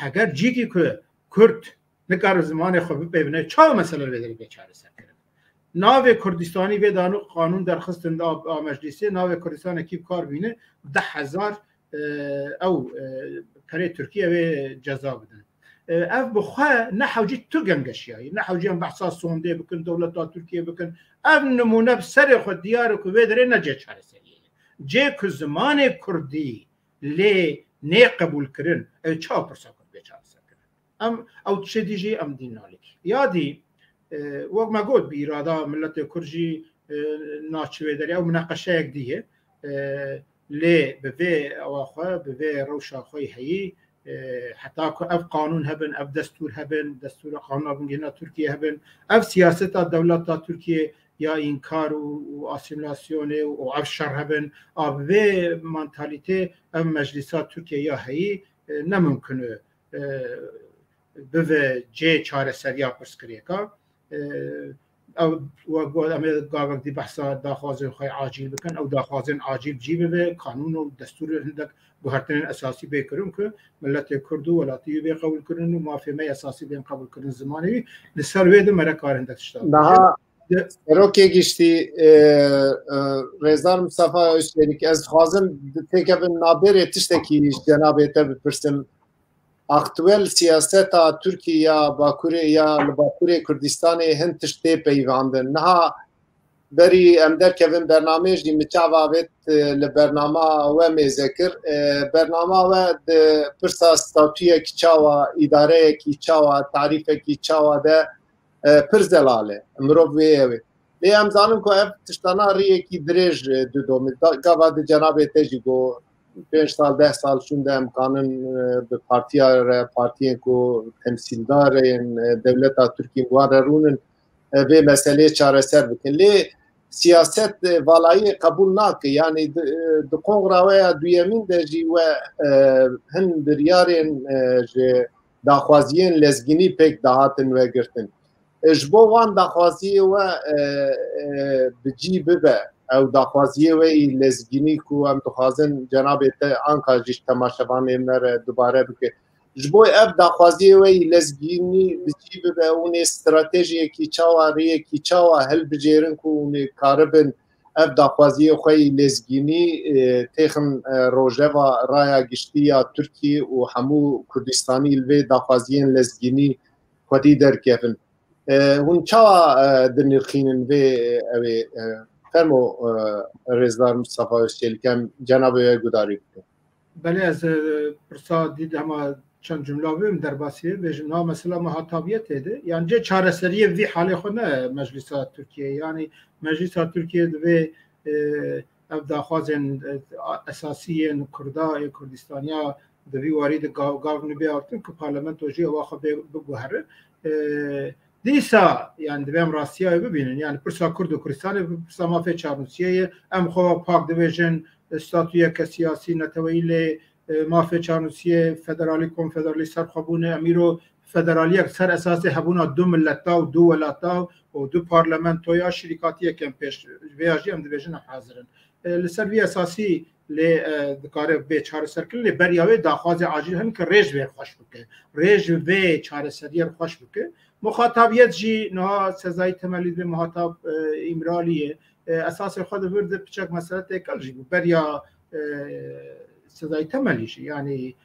اگر جیکی که کرد نکار زمان خوب ببینه چه مسئله رو بداری بیچاره سر کرد ناو کردستانی به دانو قانون درخواست دا مجلسه ناو کردستان اکیب کار بینه 10,000 او برای ترکیه به جزا بدن اف بخواه نحوجی تو گنگشیایی نحوجی هم بحثا سونده بکن دولت ترکیه بکن اف نمونه بسر خود دیاره که بداره نجه چاره سریه جه که زمان کردی لی نه قبول کرن او چا پرسا کرد به چاره سر کرن او چه دیجی ام دین نالی یادی وقت ما گود بی اراده ملت کرجی ناچوه داری او مناقشه یک دیه لی به او خواه به روشا خوی هایی حتی که اف قانون هبن اف دستور هبن دستور قانون هبن گینا ترکیه هبن اف سیاست دولت ترکیه یا انکار و آسیمیلاسیون و اف شر هبن به منتالیته اف مجلسات ترکیه یا هایی نممکنه به جه چاره سریا پرسکریه که او وقت امید گاوک دی بحثا داخوازن خواهی عاجل بکن او داخوازن عاجل جیبه به قانون و دستور هندک گوهرتنین اساسی بکرم که ملت کردو ولاتی به قبول کردن و موافقه اساسی بین قبول کردن زمانی لسر وید مرکار هندک تشتاق
daha روکه گشتی رزدار مصطفی اشتریک از خوازم تکبن نابر تشتکی جناب ایتا بپرسم اکتوال سیاست ترکیه باکوری یا باکوری کردستان هند تشتی پیواندن نه بری امدر کevin برنامج دی مچاوابت لبرنامه و مذکر برنامه و پرسا ستاتوی کی چاوا اداره کی چاوا تعریف کی چاوا ده پرزلاله مروی لی ام زانم کو اف تشتانا ری کی درج دو دوم گاوا جناب تجگو 5 سال 10 سال شونده امکانن به پارتیان کو تمثیلدار دولت ترکیه واررونن به مسئله چاره سر بکن لی سیاست والایی قبول ناکه یعنی دقوق راوی دویمین درجی و هن بریارین داخوازیین لزگینی پیک دهاتن و گرتن اجبو وان داخوازی و بجی ببه او داخوازی و لزگینی کو هم دخوازن جناب آنکا جیش تماشوان امنر دوباره بکه جبو اف داخوازی و لزگینی بجی ببه اون استراتیجی کی چاوا ری کی چاوا هل بجیرن کو اون کاربن اف داخوازی خوی لزگینی تخن روجوا رایا گشتیا ترکی و همو کردستانی الوی داخوازیین لزگینی خودی در کفن هون چاوا دنرخینن و اوی فرمو رزدار مصطفی اشتیلکم جناب گداری بکن
بله از پرسا دید همه چند جمله بیم در باسیه بجنا مثلا محتابیت ده یعنی جه چاره سریه وی حال خود نه مجلسات ترکیه یعنی مجلسات ترکیه دوی داخوازن اساسی کردا کردستانیا دوی وارد گاو نبی آورتن که پارلمنت وجی واخه بگوهره دیسا یعنی دویم راستیای ببینن یعنی پرسا کرد و کردستان پرسا مافی چارنوسیه ام خواه پاک دویژن استاتویه که سیاسی نتویل مافی چارنوسیه فدرالی کنفدرالی سرخوابونه امیرو فدرالی اکثر اساس هبونا دو ملتا و دو ولاتا و دو پارلمنت و یا شرکاتیه که پیش ویاجی ام دویژن حاضرن لسر وی اساسی لی دکاره به چهار سرکل لی بریاوی داخواز عاجل هم که ریج وی خوش بکه ریج وی چهار سریه خوش بکه مخاطبیت جی نه سزای تملید به مخاطب امرالیه اساس خود ورد بچک مسئله تکل جی بریا سزای تملیش یعنی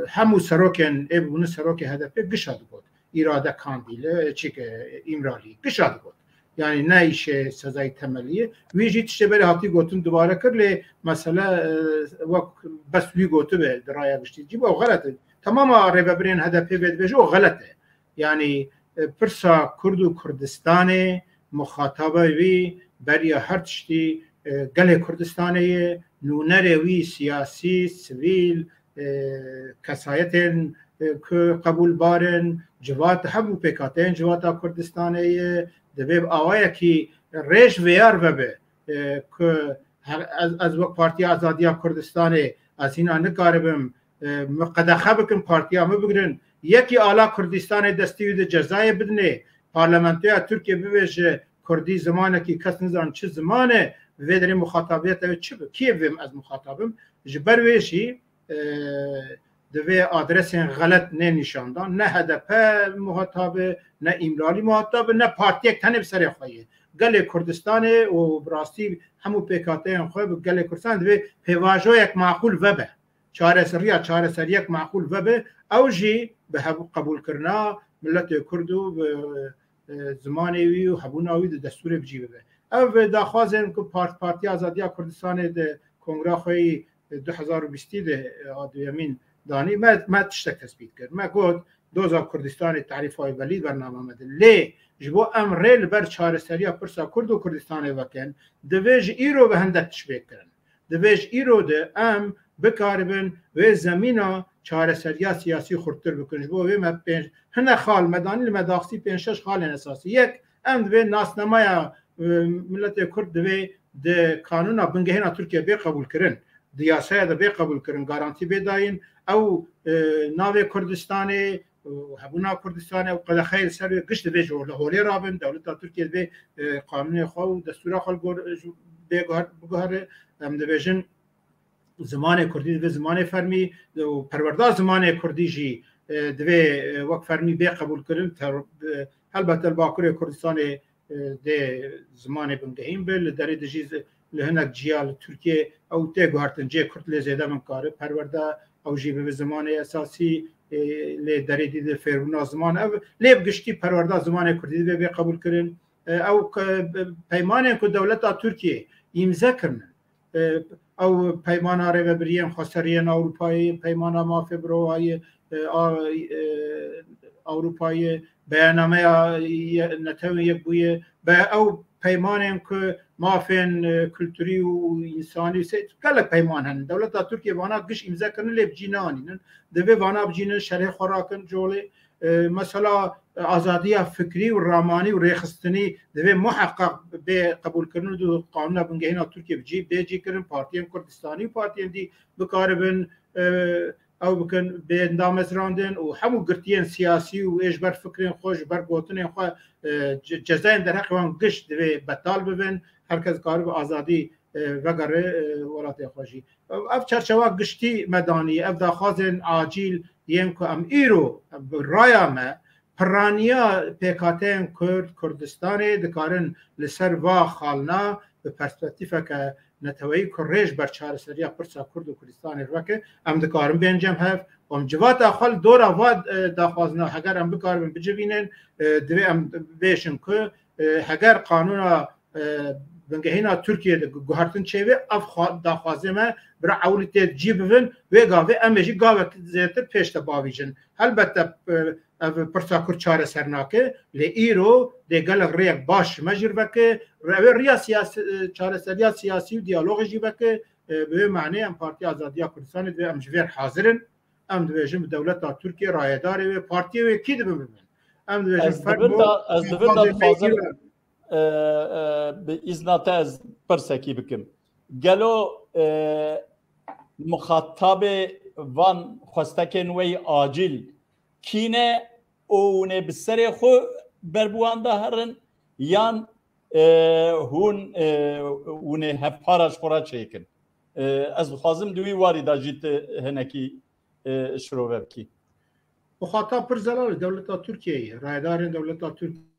همو سروکن ابون سروک هدف گشاد بود اراده کاندیله چی که امرالی گشاد بود یعنی نایش سزای تملیه ویجی تشته بری هاتی گوتن دوباره کرد مسئله وقت بس وی گوته به درایه بشتی جی با غلطه تمام ربابرین هدف بید بجو غلطه یعنی پرسا کرد و کردستان مخاطبه وی برای هر تشتی گل کردستانی نونر وی سیاسی سویل کسایت که قبول بارن جوات همو پیکاتین جوات کردستانی دویب آوائه که ریش ویار ببه که از وقت پارتی آزادی کردستان از اینا نکاربم قدخه بکن پارتیا مبگرن یکی آلا کردستان دستی و جزای بدنه پارلمانتوی ترکیه بویشه کردی زمانه که کس نزان چه زمانه و در مخاطبیت او چه کیه ویم از مخاطبم جبر ویشی دوی آدرس غلط نه نشاندان نه هدف مخاطب نه ایمرالی مخاطب نه پارتی یک تنه بسر خواهیه گل کردستان و براستی همو پیکاته خواه گل کردستان دوی پیواجو یک معقول وبه چاره سر یک معقول وبه او جی به قبول کرنا ملت کردو زمانوی و هبوناوی د دستور بجیبه او داخوازن که پارتی آزادی کردستان د کنگره خوی 2020 د آدویمین دانی ما تشتک تثبیت کرد ما گفت دوزا کردستان تعریف های ولید برنامه مده لی جبو ام ریل بر چاره سریا پرسا کرد و کردستان وکن دویج ایرو به هندک تشبیه کرن دویج ایرو ده ام بکاربن و زمینا چاره سریا سیاسی خورتر بکنج بو و ما پنج هنه خال مدانی لمداخسی پنجش خال اساسی یک ام دوی ناسنمایا ملت کرد دوی ده قانون بنگهینا ترکیه بی قبول کرن دیاسه ده بی قبول کرن گارانتی بی داین او ناوی کردستانی هبونا کردستان و قد خیر سر گشت به جور هولی رابن دولت ترکیه به قانون خو و دستور خو به گهر ام دیویژن زمان کردی به زمان فرمی و پرورده زمان کردی جی دوی وقت فرمی به قبول کردن البته باکر کردستان ده زمان بنگهیم بل دری دجیز لهنک جیال ترکیه او ته گهرتن جه کرد لزیده من کاره پرورده او جی به زمان اساسی لی دریدی ده فرمونا زمان او لی بگشتی پرورده زمان کردی به قبول کردن او پیمانه که دولت ترکیه امضا کردن او پیمانه رو بریم خسریان اروپایی پیمانه ما فبروری اروپایی بیاننامه نتوی یک بویه به او پیمانه که مافین کلتوری و انسانی سه کلک پیمان هن دولت ترکیه وانا گش امضا کردن لی بجینانی دوی وانا بجینن شرح خوراکن جوله مثلا آزادی فکری و رامانی و ریخستنی دوی محقق به قبول کردن دو قانون بنگهینا ترکیه بجی کردن پارتیم کردستانی و پارتیم دی بکاربن او بکن به اندام ازراندن و همو گرتین سیاسی و ایش بر فکرین خوش بر گوتنین خواه جزاین در حق وان گشت دوی بطال ببین هرکس کارب آزادی وگره ولات خوشی اف چرچوا گشتی مدانی اف داخوازن عاجل یم که ام ایرو رایا ما پرانیا پیکاتین کردستانی دکارن لسر و خالنا به پرسپکتیفه که نتوی کریش بر چهار سریا پرسا کرد و کردستانی روکه ام دکارن بینجم هف ام جوات اخال دور آواد داخوازنا هگر ام بکارن بجوینن دوی ام بیشن که هگر قانون بنگهینا ترکیه گوهرتن چیوه اف داخوازه ما برای اولیت جیبون و گاوه امجی گاوه زیادتر پیشتا باویجن البته پرسا کرد چاره سرناکه لی ایرو دیگل ریک باش مجر وکه ریا چاره سریا سیاسی و دیالوگ جی وکه به معنی ام پارتی آزادی کردستان دوی ام جویر حاضرن ام دویجن دولت ترکیه رایداری و پارتی و کی دو ببین ام دویجن
از دویدا فاضل به اذنات از پرسکی بکم گلو مخاطب وان خواستکن وی عاجل کینه اونه بسر خو بربوانده هرن یان هون اونه هفپارش خورا چیکن از خوازم دوی واری دا جیت هنکی شروع بکی
مخاطب پر زلال دولت ترکیه رایدار دولت ترکیه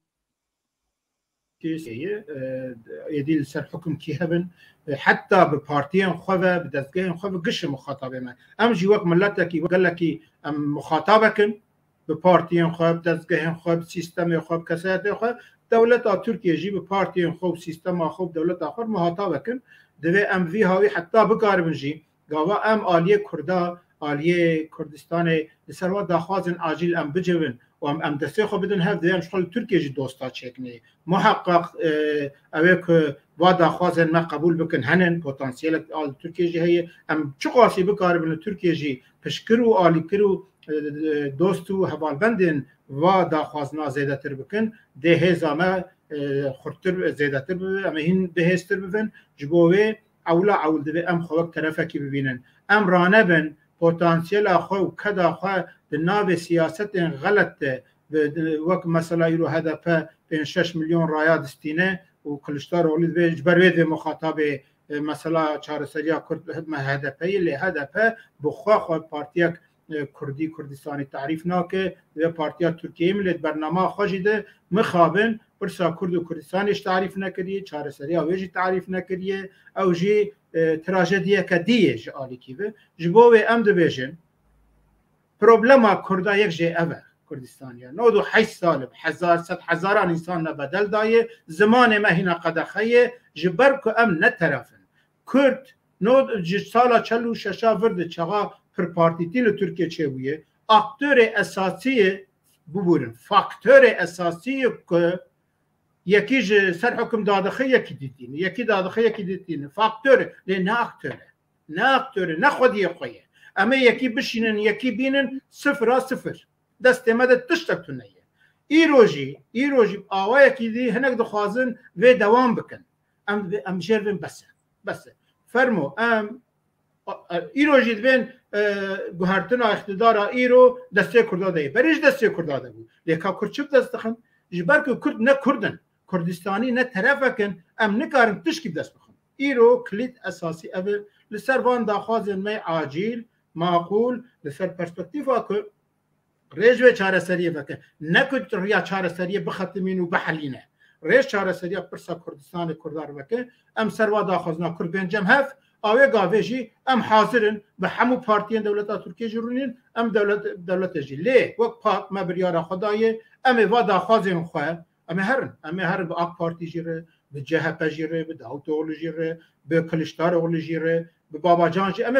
يديل سر حكم كي هبن حتى ببارتيان خوفا بدزقين خوفا قش مخاطبه ما ام جي وقت ملتك وقال لك ام مخاطبك ببارتيان خوفا بدزقين خوفا بسيستم خوفا كسات خوفا دولة تركيا جي ببارتيان خوفا سيستم خوفا دولة آخر مخاطبك دوي ام في هاوي حتى بقاربن جي قاوا ام آلية كردا آلية كردستان لسروا داخوازن عاجل ام بجوين ام دسته خو بدون هف دیام شغل ترکیه جی دوستا چکنی محقق اوک وادا خوازن ما قبول بکن هنن پتانسیل آل ترکیه جی هی ام چقاسی بکاربن ترکیه جی پشکرو آلی کرو دوستو حوالبندن وادا خوازنا زیاده تر بکن ده هزامه خورتر زیاده تر ببین اما هین بهستر ببین جبوه اولا اول دبی ام خوک طرفه کی ببینن ام رانبن پتانسیل خو و کدا خو د ناو سیاست غلط وک مثلا یرو هدف 5-6 میلیون رایاد استینه و کلشتار اولید به جبروید به مخاطب مثلا چهارسریا کرد هدفی لی هدف بخوا خو پارتیک کردی کردستانی تعریف ناکه و پارتیا ترکیه ملت برنامه خوشیده مخابن برسا کرد و کردستانش تعریف نکریه چهارسریا ویجی تعریف نکریه او جی تراژدیه کدیه جالی کیوه جبوه ام دبیجن پروبلما کردا یک جه اوه کردستانیا 98 سال هزاران انسان بدل دایه زمان ما هنا قدخیه جبر که ام نطرفن کرد سال 46 ورد چغا پر پارتیتی لترکیه چه بویه اکتور اساسی ببورن فاکتور اساسی که یکی سر حکم دادخه یکی دیدین یکی دادخه یکی دیدین فاکتور نه اکتور نه خودی خویه اما یکی بشینن یکی بینن 0-0 دست مدد تشتک تونیه ای روژی آوه یکی دی هنک دخوازن و دوام بکن ام جربن بسه فرمو ام ای روژی دوین گوهرتنا اقتدارا ای رو دسته کرداده بریش دسته کرداده بود لیکا کرچب دست خن جبر که کرد نه کردن کردستانی نه طرفکن ام نکارن تشکیب دست بخن ای رو کلید اساسی اول لسر وان داخوازن می عاجیل معقول لسر پرسپکتیفا که رجوه چاره سریه بکن نکد ریا چاره سریه بختمین و بحلینه ریش چاره سریه پرسا کردستان کردار بکن ام سروا داخوازنا کرد بینجم هف آوه گاوهجی ام حاضرن به همو پارتیان دولتا ترکیه جرونین ام دولت جی لی وقت پاک ما بریارا خدایه ام و داخوازن خواه ام هرن به آق پارتی جیره به جهپه جیره به داوت اغلو جیره به کلشتار اغلو جیره به بابا جان جی ام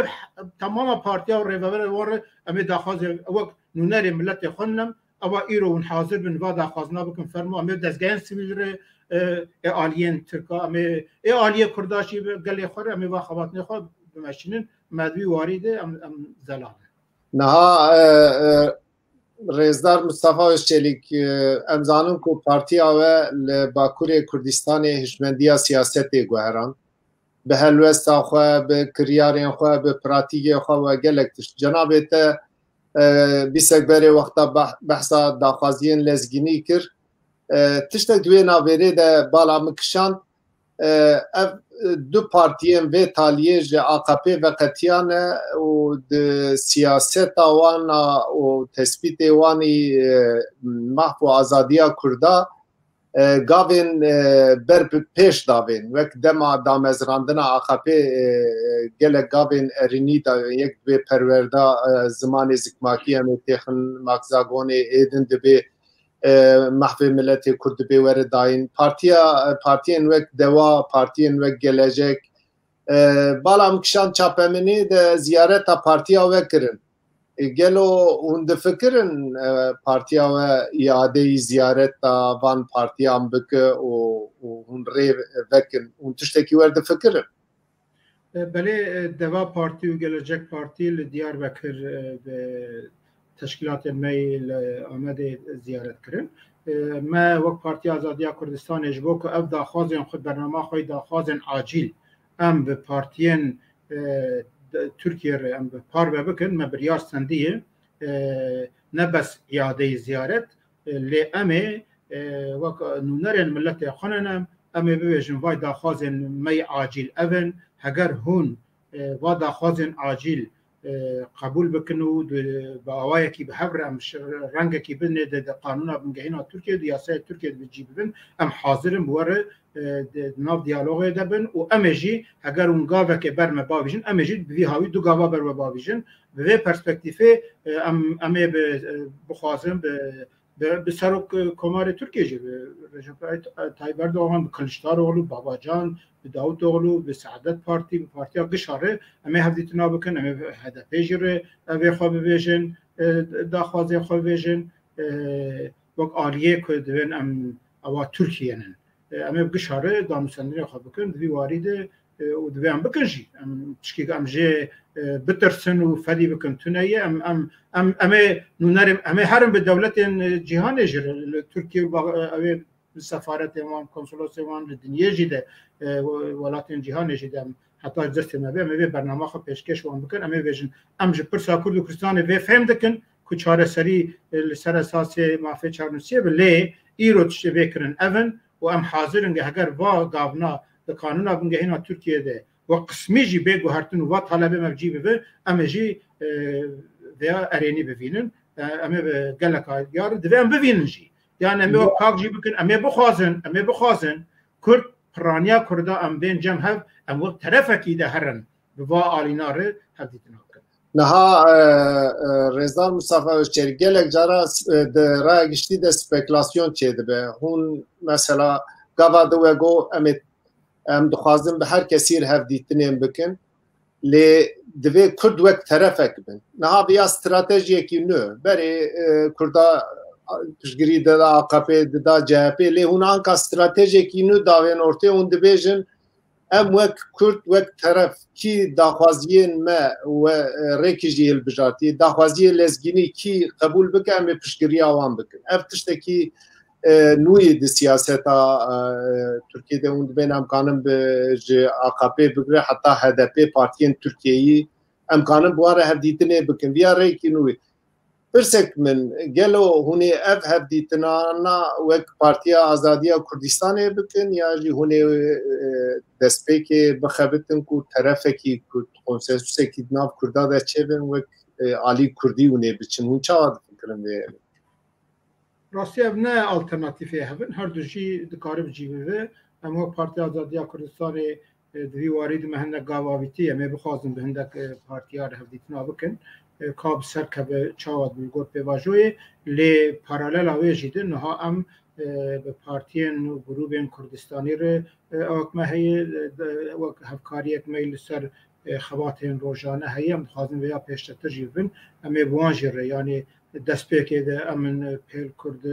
تمام پارتیا و ریوه واره ام داخوازن وقت نونر ملت خونم اوا ایرو حاضر بن و داخوازنا بکن فرمو ام دزگین سیویل آلیین ترکا امی آلیه کرداشی گلی خوره امی و خواتنی خود بمشینن مدوی واریده ام زلانه
نها رزدار مصطفی چلیک امزانون کو پارتیا و باکور کردستان هشمندیا سیاست گوهران به هلوستا خو به کریارین خو به پراتیک خو و گلکتش جناب ته بیسکبر وقتا بحثا داخوازین لزگینی کر تشتک دوی نابری ده بالا مکشان دو پارتیین و تالیه جه AKP و قطیان و ده سیاست وانا و تثبیت وانی محو و آزادیا کردا گاوین بر پیش داوین وک دما دامزراندنا AKP گلک گاوین ارینی دا یک دوی پروردا زمان زکماکی همی تیخن مکزاگون ایدن دبی محو ملت کرد به ور داین پارتیین وک دوا پارتیین وک گلجک بالا مکشان چاپمنی ده زیارت پارتیا وکرن گلو اون ده فکرن پارتیا و اعاده زیارت وان پارتیا ام بک و اون ری وکن اون تشتکی ور ده فکرن
بله دوا پارتی و گلجک پارتی لدیار بکر به تشکیلات میل آمده زیارت کردن ما وقت پارتی آزادی کردستان اجبو که اب داخوازن خود برنامه خواهی داخوازن عاجل ام به پارتین ترکیه ام به پار بکن ما بریار سندیه نه بس اعاده زیارت لی امه وقت نونرین ملت خوننم امه ببیجن وای داخوازن می عاجل اون هگر هون و داخوازن عاجل قبول بکنو با آوایی که به هر رنگ که بنه ده قانون بنگهینا ترکیه دیاسه ترکیه بجی ببین ام حاضرم بواره ناف دیالوغ دبن و امجی اگر اون گاوه که برمه باویجن امجی بوی هاوی دو گاوه برمه باویجن به پرسپکتیفه امه بخوازم به سرک کمار ترکیه جی رجب طیب اردوغان به کلشتار اغلو بابا جان به داوت اغلو به سعادت پارتی به پارتی ها گشاره امه هفدیتنا بکن امه هدفه جره اوه خواه ببیجن داخوازه خواه ببیجن وقت آلیه که دوین ام اوا ترکیه نن امه گشاره دامسندری خواه بکن دوی واریده و دوی ام بکن جی تشکیق ام جه بترسن و فدی بکن تونیه امه نونرم امه هرم به دولت جهان جره ترکیه اوه سفارت وان کنسولوس وان دنیا جده ولات جهان جده حتی دست ما به برنامه خو پیشکش وان بکن اما بجن ام ج پرسا کرد و کردستان و فهم دکن که چاره سری لسر اساس مافی چارنوسیه بله ایرو تشته بکرن اون و ام حاضرن که اگر وا گاونا د قانون بنگه هنا ترکیه ده و قسمی جی بگو هرتون و طلبه مفجی به اما جی ویا ارینی ببینن اما گلک یار دوام ببینن جی yani emi o kavcı bugün emi bu xazın Kürt Piraniya Kurda em bên cem hev em bu terefekî de herin bi va alînarê hev dîtin hakin.
Niha Rêzdar Mustafa Özçelik gelek cara de raya giştî de spekülasyon çêdibe. Hûn mesela gava de we got em dixwazin bi her kesî hev dîtinên bikin. Lê divê Kurd wek terefek bin. Niha biya stratejiyekî nû berê Kurda piştgirî de AKP da CHP lê hûn anka stratejekî nû davên ortaya hûn dibêjin em wek Kurd wek teref kî daxwaziyên me we rêkî jî hilbijartî daxwaziyê lezgînî kî qebûl bike em ê piştgiriya wan bikin. Ev tiştekî nûyê di siyaseta Tirkiyeyê hûn dibên em kanin ji AKP bigire heta HDP partiyên Tirkiyeyî em kanin bi wan re hevdîtinê bikin. Viya rêkî nû Pirsek min gelo hûnê ev hevdîtinana wek Partiya Azadiya Kurdistanê bikin ya jî hûnê destpêkê bixebitin ku terefekî konsensusekî nav Kurda de çêbin wek alî Kurdî hûnê biçin hûn çawa difikirin vê
Rastî ev ne alternatîfê hebin her du jî dikarib cî bibe em wek Partiya Azadiya Kurdistanê divî warî dime hinek gavavîtî em ê bixwazin bi hindek partiya re hevdîtina bikin کاب سر که به چاواد بلگوت به واجوی لی پارالل آویجی ده نها ام به پارتین و گروبین کردستانی رو اکمه هی و هفکاری اکمیل سر خواتین روزانه هی ام خوازن ویا پیشتر جیبن امی بوانجی رو یعنی دست پیکه ده امن پیل کرد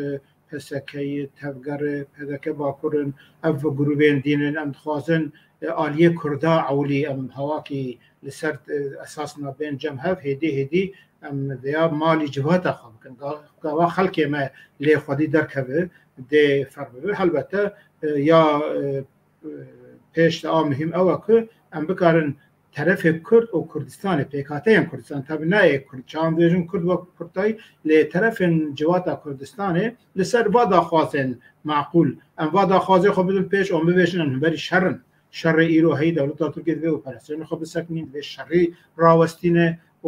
پسکی تفگر پدکه باکرن اف گروبین دینن ام خوازن آلیه کردا عولی ام هواکی لسر اساسنا بین جم هف هدی ام ویا مالی جواتا خام کن گاوا خلکی ما لی خودی درکبه ده فربه البته یا پیش آ مهم اوه که ام بکارن طرف کرد و کردستان پیکاته کردستان تابع نه کرد چند ویژن کرد و کردای لی طرف جواتا کردستان لسر وادا خوازن معقول ام وادا خوازه خو بدون پیش ام ببیشن بری شرن شر ایرو هی دولت ترکیه و پرستان خو بسکنین به شری راوستینه و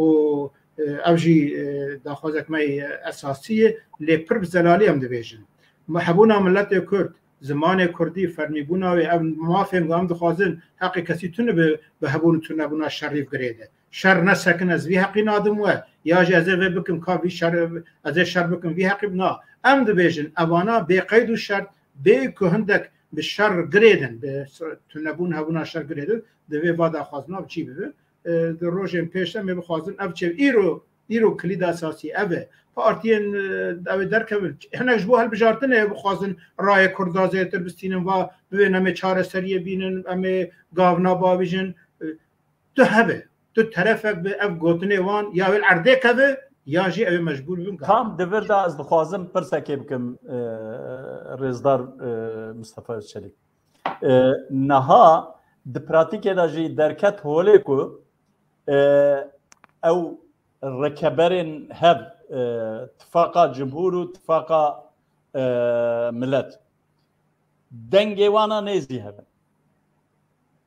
اوجی داخوازک می اساسیه لی پر زلالی هم دبیجن محبونا ملت کرد زمان کردی فرمیبونا و موافق هم دخوازن حق کسی تونه به هبون تونه بونا شریف گریده شر نسکن از وی حقی نادم و یا جزه و بکم کاوی شر از شر بکم وی حقی بنا ام دبیجن اوانا به قید و شرط به که هندک به شر گریدن به تنبون هبونا شر گریدن دوی وادا خوازنا بچی بده در روزن پیشتر می بخوازن اف چه ایرو کلید اساسی اوه پارتین اوه درکه هنگش بو هل بجارتنه بخوازن رای کردازه تر بستینن و ببینم چاره سریه بینن امی گاونا باویجن تو هبه تو طرفک به اف گوتنه وان یا ول عرده که یا جی اوه مجبور بین
tam devirde az dixwazim pirsekê bikim Rêzdar Mustafa Özçelik niha di pratikê de jî derket holê ku ew rekeberên hev tifaka cumhur û tifaka millet dengê wana nêzî hebe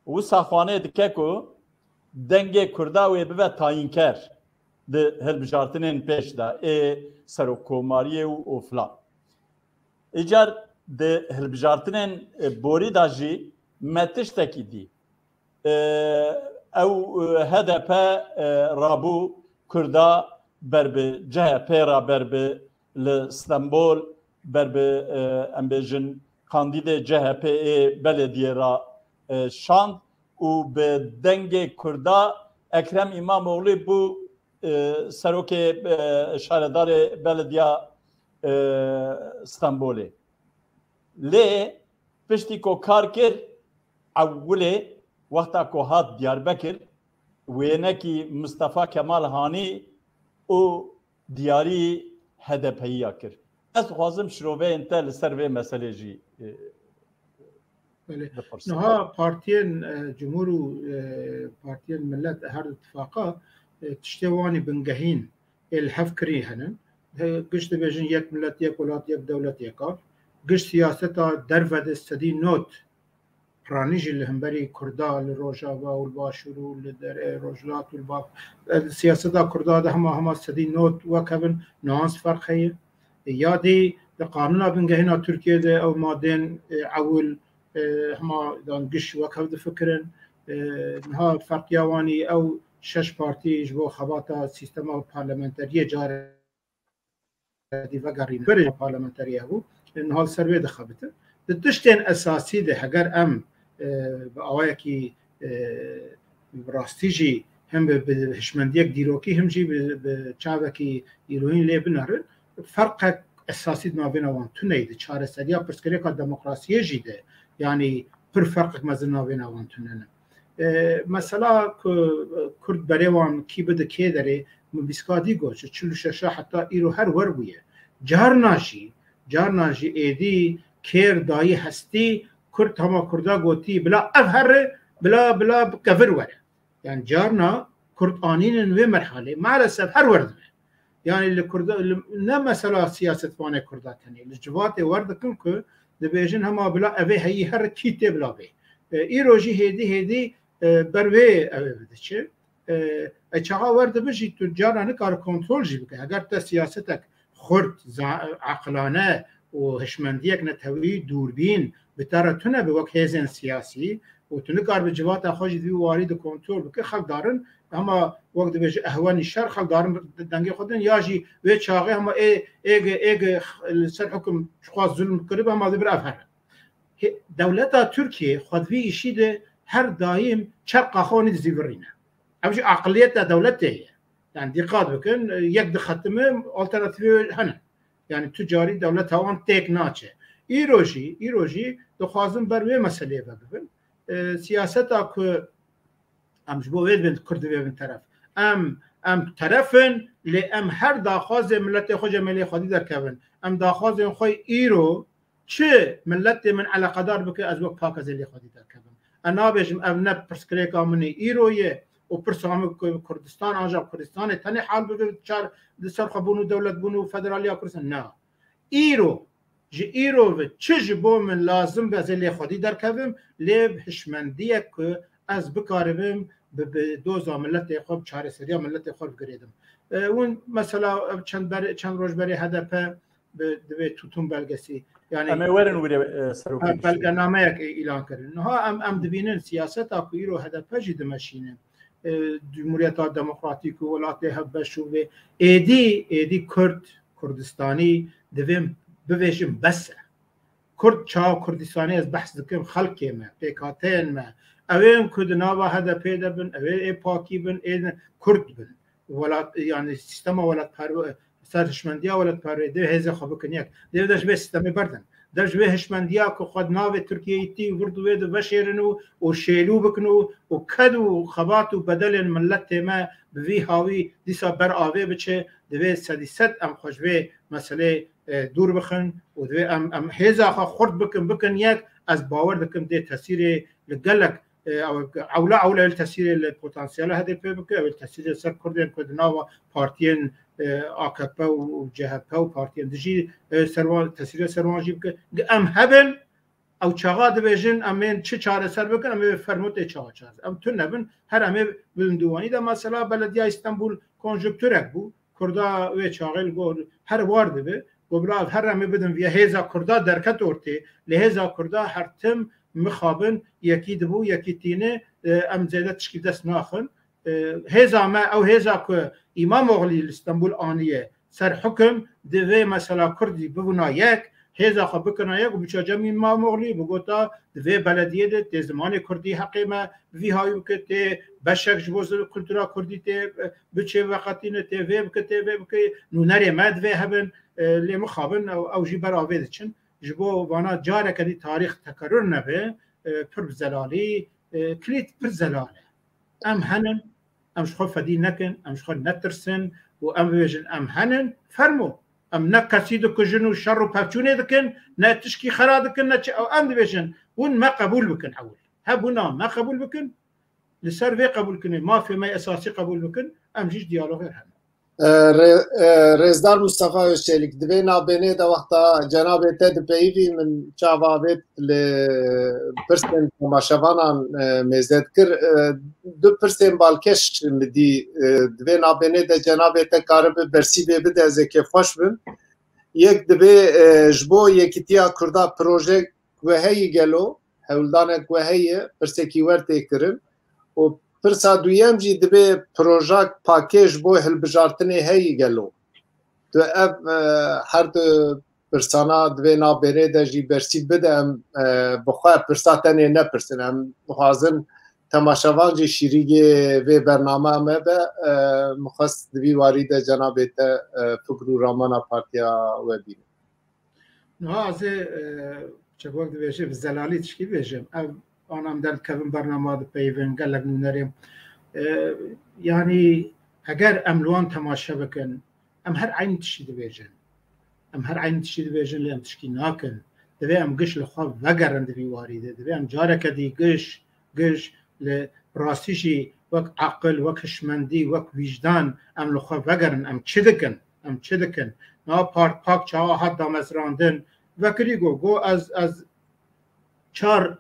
wisa xwanê dike ku dengê Kurda wê bibe tayînker di hilbijartinên pêş de serokkomariyê û filan. Îcar di hilbijartinên borî de jî me tiştekî dî. Ew HDP rabû Kurda ber bi CHP ra ber bi li Stenbol ber bi em bêjin kandîdê CHP'ê belediyê ra şand û bi dengê Kurda Ekrem İmamoğlu bû serokê şaredarê belediya Stenbolê. Lê piştî ku kar kir ewilê wexta ku hat Diyarbekir wênekî Mustafa Kemal Hanî û diyarî HDP'ya kir. Ez dixwazim şiroveyên te li ser vê meselê jî
نها پارتین جمهور و پارتین ملت هر اتفاقا تشتوانی بنگهین الحف کری هنن گشت بیجن یک ملت یک ولات یک دولت یکا گشت سیاستا درفد استدی نوت رانیج اللي هم بري كردا لروجافا والباشور لدر روجلات والباب سياسة كردا ده هما استدي نوت وكبن نانس فرقية يادي قانونا بنجهنا تركيا ده أو مادين عول هما دان قش وكبد فكرن نها فرق يواني أو شش بارتي جبو خباتا سيستما بارلمنترية جاري دي وقارين بري بارلمنترية هو نها السروي ده خبته دشتين أساسي ده هجر أم بأوايكي براستيجي هم بهشمنديك ديروكي هم جي بچاوكي يروين لي بنهر فرق أساسي ما بين وان تنيد چاره سريا برسكريكا ديمقراطية جيده يعني پر فرق مزنا بين وان تنن مثلا كرد بريوان كي بده كي دري مبسكادي گوش 46 حتى ايرو هر ور بويه جارناجي ايدي كير داي هستي كرد هما كردا گوتي بلا افهر بلا كفر ور يعني جارنا كرد آنين و مرحله مالسف هر ورد يعني اللي كردا نه مثلا سياسه وانه كردا تني الجوات ورد كن دبيجن هما بلا افي هي هر كيته بلا بي ايروجي هدي بروي بدچه اچغا ورد بجي تجارنا نكار كنترول جي بك اگر تا سياستك خرد عقلانه وهشمنديك نتوي دوربين بترتنا بوك هيزن سياسي وتنقار بجوات خوش دي وارد كنترول بك خلق دارن اما وقت بيج اهواني الشر خلق دارن دنگي خودن ياجي و چاغي اما ايگ سر حكم خاص ظلم قريب اما دبر افهر دولتا تركيا خدوي شيده هر دايم شرق اخوني زيبرينا امشي عقليتها دولته يعني دقات بكن يقد ختمه التراتيف هنا يعني تجاري دولت هوان تيك ناچه ایروژی دخوازم بروی مسئله ببین سیاستا که امش بو وید بند کرد ببین طرف ام طرفن لی ام هر داخواز ملت خود جمعیلی خودی در کبن ام داخواز خوی ایرو چه ملت من علاقه دار بکه از وقت پاک از لی خودی در کبن انا بیشم ام نب پرسکره کامنی ایرویه و پرسام کردستان آنجا کردستان تنی حال بگه چار دستار خبونو دولت بونو فدرالیا کردستان نه ایرو چه بو من لازم به لی خودی در کبم لیب هشمندیه که از بکاربم به دوزا ملت خوب چاره سریا ملت خوب گریدم اون مثلا چند روز برای هدف به توتون بلگسی
يعني اما ورن ولا سروكي
بلغنامه اعلان کردن ها ام دبینن سیاست اکویرو هدف جد ماشینه جمهوریت دموکراتیک ولات هبشو و ایدی کردستانی دویم بویشم بس کرد چا کردستانی از بحث دکم خلقی ما پیکاتین ما اوین کدنا و هدف پیدا بن اوین پاکی بن این کرد بن ولات يعني سیستم ولات پرو سرشمندیا ولات پرو ده هزه خوب کنیک ده داش به سیستم بردن داش به هشمندیا کو خود ناو ترکیه تی ورد و ده بشیرنو و شیلو بکنو و کدو خباتو بدل ملت ما بوی هاوی دیسا بر آوه بچه ده سدیست ام خوش به مسئله دور بخن و ده ام هزه خورد بکن یک از باور دکم ده تاثیر لگلک اولا التاثير البوتنسيال هذا بك او التاثير سر كردن كدنا بارتين AKP و CHP و بارتين دجي سروان تاثير سروان جيب ام هبن او چاغا دبيجن امين چه چاره سر بكن ام فرموت چاغا چاز ام تو نبن هر ام بلندواني ده مثلا بلديه استانبول كونجكتورك بو كردا و چاغل گور هر وارد به گبرا هر ام بدن ويا هيزا كردا دركت اورتي لهزا كردا هر تم مخابن یکی دبو یکی تینه ام زیده تشکیل دست ناخن هزا ما او هزا که امام اغلی استانبول آنیه سر حکم دوی مثلا کردی ببونا یک هزا خب بکنا یک و بچه جمعی امام اغلی بگوتا دوی بلدیه ده تی زمان کردی حقیمه وی هایو که تی بشک جبوز کلتورا کردی تی بچه وقتینه تی وی بکه تی وی بکه نونری مد وی هبن لی مخابن او جی بر آویده چن جبو وانا جاره کدی تاریخ تکرر نبه پر زلالی کلیت پر زلاله ام هنن ام شخو فدی نکن ام شخو نترسن و ام بیجن ام هنن فرمو ام نکسی دو کجنو شر و پفچونه دکن نه تشکی خرا دکن نه او ام بیجن ون ما قبول بكن اول هبونا ما قبول بكن لسر في قبول كن ما في ما اساسي قبول بكن ام جيش ديالوغ غير هم
رزدار مصطفى وشيلك دبينا بيني دا وقتا جناب تد بيفي من شافابت لبرسن ما شافانا مزدكر دو برسن بالكش مدي دبينا بيني دا جناب تكارب برسي بده زكي خوش بم یک دبي جبو يكتيا كردا بروجي وهي گلو هولدان وهي برسكي ورته کرن و پرسا دویم جی دبی پروژه پاکیج بو هلبجارتنی هی گلو تو اف هر دو پرسانا دبی نابینه ده جی برسی بده ام بخواه پرساتنی نپرسن ام مخازن تماشاوان جی شیریگی وی برنامه همه به مخواست دبی واری ده جنابه تا فکرو رامانا پارتیا و بینه
نه از چه وقت بیشه زلالی تشکی بیشم آنام در کبن برنامه پیون گلگ نونریم یعنی اگر املوان تماشا بکن ام هر عین تشید بیجن ام هر عین تشید بیجن لیم تشکی ناکن دوی ام گش لخواب وگرن دوی واریده دوی ام جاره کدی گش لراستیشی وک عقل وک هشمندی وک وجدان ام لخواب وگرن ام چه دکن نا پاک چاوا حد دامزراندن وکری گو از چار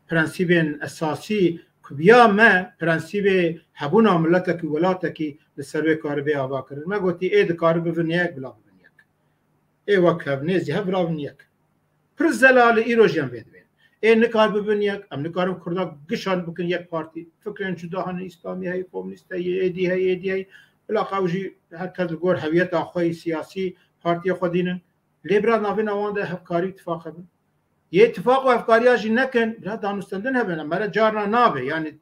پرنسیب اساسی کبیا ما پرنسیب حبونا ملتکی ولاتکی لسروی کاربی آوا کرد ما گوتی اید کاربی ونیک بلا ونیک ای وکب نیزی هف بلا ونیک پر زلال ای رو جن بید بین ای نکاربی ونیک ام نکارم کردا گشان بکن یک پارتی فکرین جداهن اسلامی هی کمونیست هی ایدی هی بلا قوجی هر کس گور هویت آخوی سیاسی پارتی خودینن لیبرا ناوی نوانده هفکاری اتفاق بین یه اتفاق و افکاری جی نکن بلا دانستندن هبن مرا جارنا نابه یعنی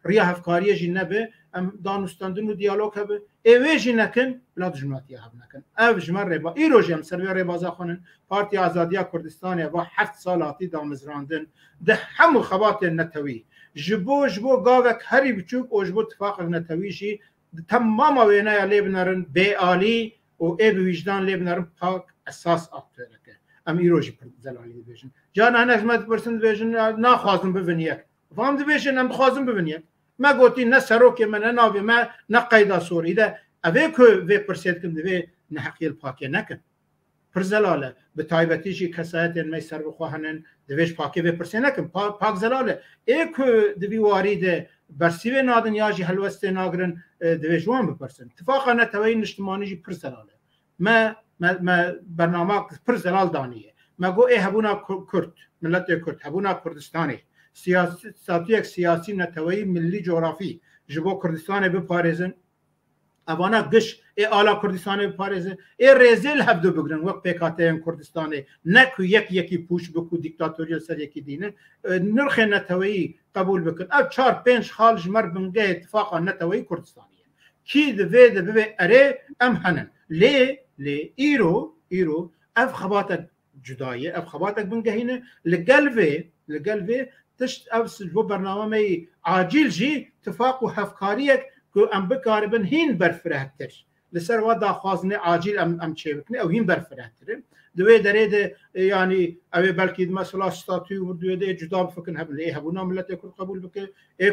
ریا افکاری جی نبه ام دانستندن و دیالوگ هبه اوه جی نکن بلا دجمناتی هب نکن او جمر ربا ای روژی هم سروی ربازا خونن پارتی آزادی کردستانی و 7 سالاتی دامزراندن ده همو خبات نتوی جبو گاوک هری بچوک و جبو اتفاق نتوی جی تمام وینا یا لیبنرن بی آلی و ای بویجدان لیبنرن پاک اساس اکتره ام ایروجی پر زلالی بیشن جان انا خدمت پرسن بیشن نا خوازم ببینیک فهم بیشن ام خوازم ببینیک ما گوتی نه سروک من ناوی ما نه قیدا سوری ده اوی کو وی پرسید کم دوی نه حقیل پاکی نکن پر زلاله به تایبتی جی کسایت می سر بخواهنن دویش پاکی وی پرسید نکن پاک زلاله ای کو دوی وارید برسیو نادن یا جی حلوست ناگرن دویش وان بپرسن اتفاقا نتوی نشتمانی جی پر زلاله ما برنامه پر زلال دانیه ما گو ای هبونا کرد ملت کرد هبونا کردستانی سیاسی نتوی ملی جغرافی جبو کردستان بپارزن اوانا گش ای آلا کردستان بپارزن ای رزیل هبدو بگرن وقت پیکاته کردستانی نکو یکی پوش بکو دیکتاتوری سر یکی دینه نرخ نتوی قبول بکن او 4-5 خال جمر بنگه اتفاقا نتوی کردستانیه کی دوی اره ام هنن لی ایرو اف خباتك جدایه اف خباتك بنگهینه لقلبه تشت افس جو برنامه عاجل جی اتفاق و هفکاریک که ام بکاربن هین برفرهتر لسر ودا خوازنه عاجل ام چه بکنه او هین برفرهتر دوی درید یعنی اوی بلکی مثلا استاتوی و دوی ده جدا بفکن هبن ای هبونا ملت کرد قبول بکن ای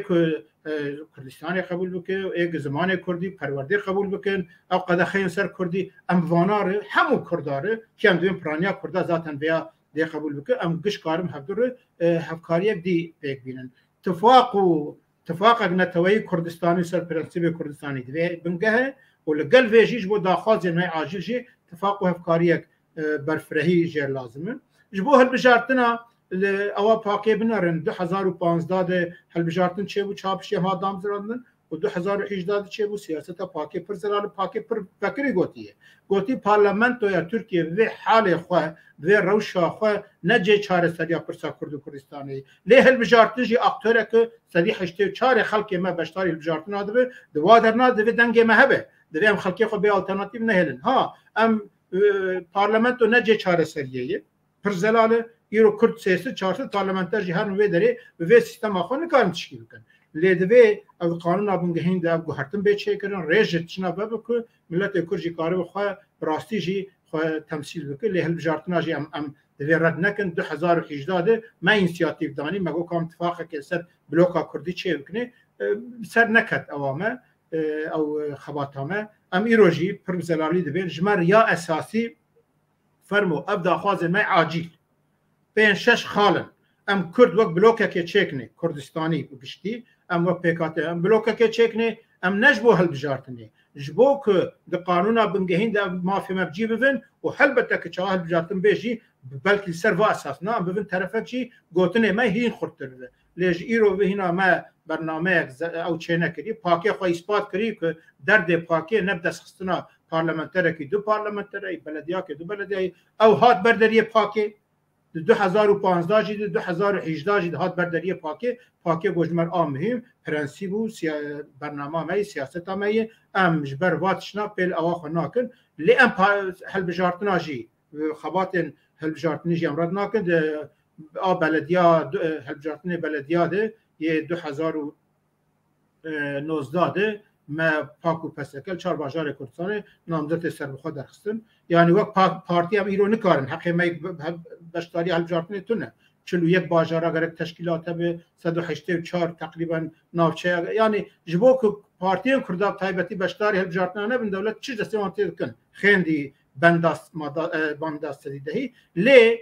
کردستانی قبول بکن ای زمان کردی پرورده قبول بکن او قدخین سر کردی ام واناره همو کرداره که ام دویم پرانیا کرده ذاتن بیا دی قبول بکن ام گش کارم هفدور هفکاریک دی بیک بینن اتفاق نتوی کردستانی سر پرنسیب کردستانی دوی بنگه و لقل ویجیش بود داخواز نوی عاجل جی اتفاق و هفکاریک برفرهی جر لازمه جبو هالبجارتنا اوا پاکی بنارن 2015 هالبجارتن چه بو چاپشی ها دامزراندن و 2018 چه بو سیاست پاکی پر زلال پاکی پر فکری گوتی پارلمنت یا ترکیه و حال خو و روشا خو نجه چاره سریا پرسا کرد و کردستانی له هالبجارتن جی اکتور که سری 84 خلق ما بشتاری هالبجارتن ادبه دوادرنا دو دنگ مهبه دوی ام خلقی خو به الټرناتیو نه هلن ها ام پارلمنت نجه چاره سریه پر زلاله ایرو کرد سیاست چارت پارلمانتر جهان و داره و سیستم آخوان کارم تشکیل کن لیدوی از قانون آبونگهین ده گوهرتن به چه کردن رژت چنا ببکه ملت کرجی کاری بخواه براستی جی خواه تمثیل بکه لی هل بجارتنا جی ام دوی رد نکن 2018 ما اینسیاتیو دانی مگو کام اتفاق که سر بلوکا کردی چه بکنه سر نکت اوامه او خباتامه ام ایروجی پر زلالی دبین جمر یا اساسی فرمو ابدا خواز ما عاجل بین 6 خالن ام کرد وقت بلوکا که چکنه کردستانی بگشتی ام وقت پیکاته ام بلوکا که چکنه ام نجبو هل بجارتنی جبو که ده قانونا بنگهین ده مافی مبجی بفن و حلبتا که چاه هل بجارتن بیجی بلکه سر و اساس نه ام بفن طرفه چی گوتنه ما هین خورتر ده لیج ایرو به هنا ما برنامه او چه نکردی پاکی خو اثبات کردی که درد پاکی نبدا سخستنا پارلمانتره کی دو پارلمانتره بلدیا کی دو بلدیا او هات بردری پاکی 2015 جدی 2018 جدی هات بردری پاکی گوجمر آمهم پرنسیب و برنامه می سیاست می ام جبر واتشنا پیل اواخ ناکن لی ام حل بجارتنا جی خباتن حل بجارتنی جی امراد ناکن بلدیا حل بجارتنی بلدیا ده یه 2019 ده ما پاکو پسکل 4 بازار کردستان نامزد سر بخوا درخستن یعنی وقت پارتی هم ایرو نکارن حقی می بشتاری حل بجارتنی تونه 41 بازار اگر تشکیلات به 184 تقریبا ناوچه یعنی جبو که پارتی کرداب تایبتی بشتاری حل بجارتنی نبن دولت چی دسته وانتی کن خیندی بنداست دیدهی لی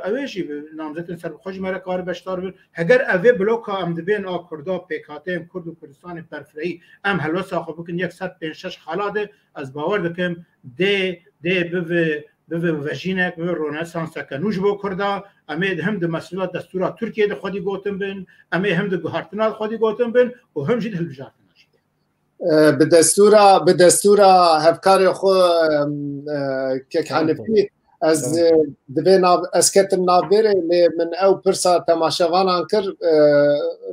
اویجی نامزد سر خوش مرا کار بشتار بر اگر اوی بلوک ام دبین آ کردا پیکاته کرد و کردستان برفری ام حلوا ساخو بکن 156 خالاده از باور دکم دی به وجینک به رونسانس کنوج بو کردا امید هم د مسئولات دستورات ترکیه د خودی گوتن بن امید هم د گهارتنال خودی گوتن بن و هم جد هلبجات
به دستورا هفکار خو که حنفی از دبین اسکت نابره من او پرسا تماشاوان انکر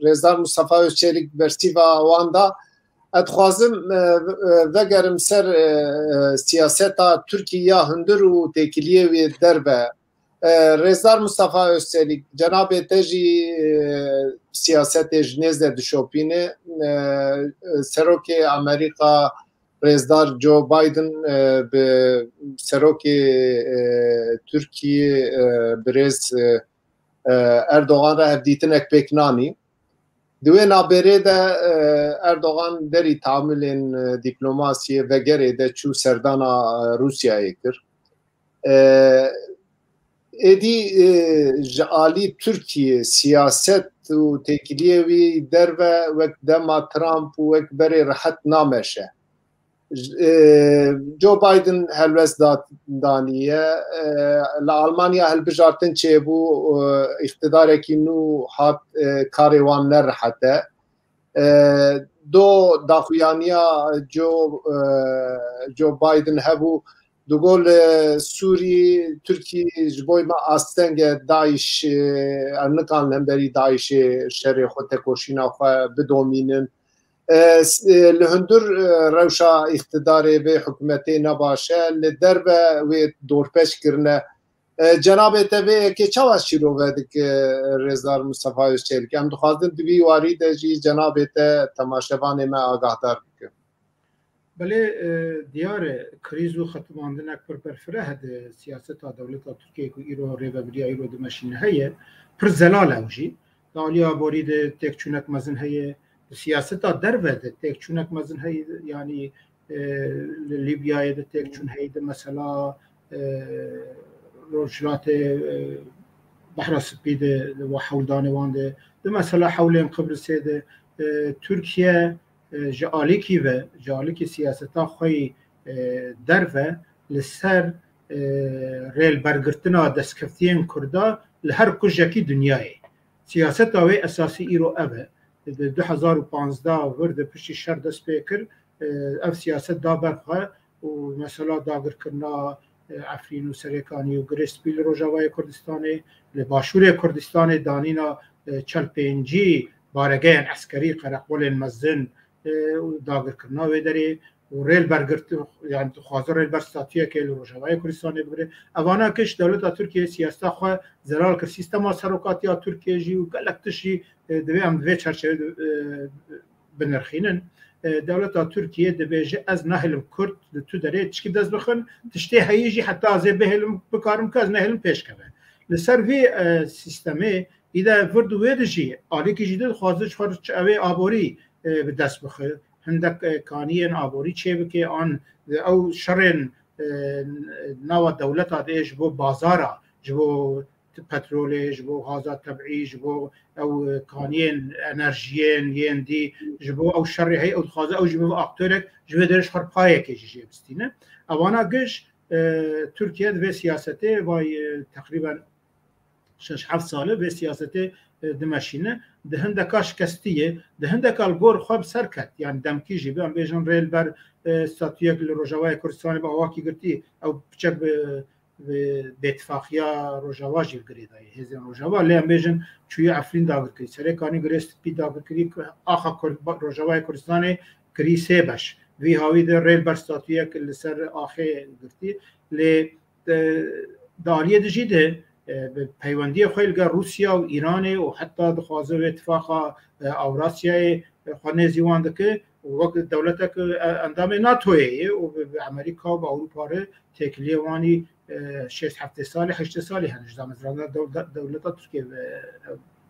رزدار مصطفی چریک برسی و واندا اتخوازم وگرم سر سیاستا ترکیه هندر و تکلیه و دربه رزدار مصطفی چریک جناب تجی سیاست جنیز در دشوپینه سروک امریکا رزدار جو بایدن به سروک ترکیه برز اردوغان را هفدیتن اکپیکنانی دوی نابره ده اردوغان دری تعامل دیپلوماسی وگره ده چو سردانا روسیه کر ایدی جعالی ترکیه سیاست و تکلیه وی در وقت دما ترامپ و وقت بری راحت نامشه جو بایدن هلوز دانیه لآلمانیا هلبجارتن چه بو اقتدار کی نو هات کاروان نرحته دو داخویانیا جو بایدن هبو دو گل سوری ترکی جبوی ما آستنگ داعش انکان لهمبری داعش شر خود تکوشینا خو بدومینن لهندر روشا اقتدار به حکومتی نباشه لدرب و دورپش کرنه جناب تبه که چواز شروع ودک رزدار مصطفی چریک هم دخواستن دوی واری دجی جناب تماشاوان ما آگاه دار بکن
بله دیار کریز و ختماندن اکبر برفره هد سیاست دولت ترکیه که ایرو ریوبریا ایرو دمشین هیه پر زلال اوجی دالیا بورید تک چونک مزن هیه سیاست در وده تک چونک مزن هی یعنی لیبیا ده تک چون هی ده مثلا روجلات بحر سپید و حولدان وانده ده مثلا حولین قبرس ده ترکیه جعالی کی و جعالی کی سیاستا خوی در و لسر ریل برگرتنا دستکفتین کردا لهر کجکی دنیای سیاست اوی اساسی ایرو اوه 2015 ورد پشتی شر دست پیکر اف سیاست دا برخواه و مثلا داگر کرنا عفرین و سریکانی و گریسپیل روژاوای کردستانی لباشور کردستان دانینا چلپینجی بارگین عسکری قرقبول مزن داگر کرنا ویداری و ریل برگرت یعنی خوازر ریل برستاتیه که روژاوای کردستانی بگره اوانا کش دولت ترکیه سیاست خواه زرال که سیستما سروکاتی ترکیه جی و گلکتشی دوی هم دوی چرچه بنرخینن دولتا ترکیه دبیجه از نهلم کرد تو داره چکی دست بخن تشتی هیجی حتی از بهلم بکارم که از نهلم پیش کنه لسر وی سیستمی ایده ورد ویدجی آلی که جدید خوازش فرچ اوی آبوری به دست بخه هندک کانیین آبوری چه بکه آن او شرن نو دولتا دیش بو بازارا جبو پترول جبو غازا طبيعي جبو او كانين انرژيين يندي جبو او شر هي او خازه او جبو اكتورك جبو درش خر پایه جي بستينه اوانا گش تركيا و سياسته و تقريبا 6-7 ساله و سياسته دمشينه ده هندكاش كستيه ده هندكال گور خوب سركت يعني دمكي جبو ام بيجن ريل بر ستاتيك لروجاوای كردستان با واكي گرتي او بچك باتفاقیا روجاوا جیو گریدای هزین روجاوا لیم بیژن چوی افرین داغر کری سری کانی گریست پی داغر کری آخا روجاوای کردستان کری سه باش وی هاوی در ریل برستاتیه که لسر آخه گرتی لی داریه دجیده پیوندی خیلی گر روسیا و ایران و حتی دخوازه و اتفاق اوراسیای خانه زیوانده که وقت دولت که اندام ناتویه و امریکا و اروپا را تکلیه وانی 6-7 سال 8 سالی هنوز دامزران دولت ترکیه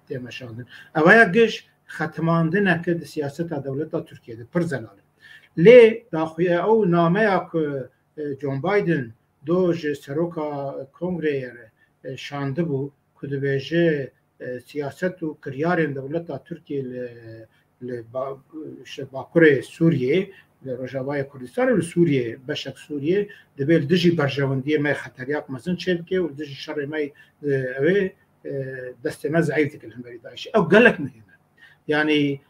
تیمشاندن اوه گش ختماندن که سیاست دولت ترکیه ده پر زلاله لی داخوی او نامه که جون بایدن دوج سروکا کنگره شانده بو که دویجه سیاست و کریارین دولت ترکیه باکور سوریه روجاوای کردستان و سوریه بشک سوریه دبل دجی برجواندی ما خطریاق مزن چلکه و دجی شر ما اوه دست ما ضعیف تکلم بری داعش او قالك مهمه يعني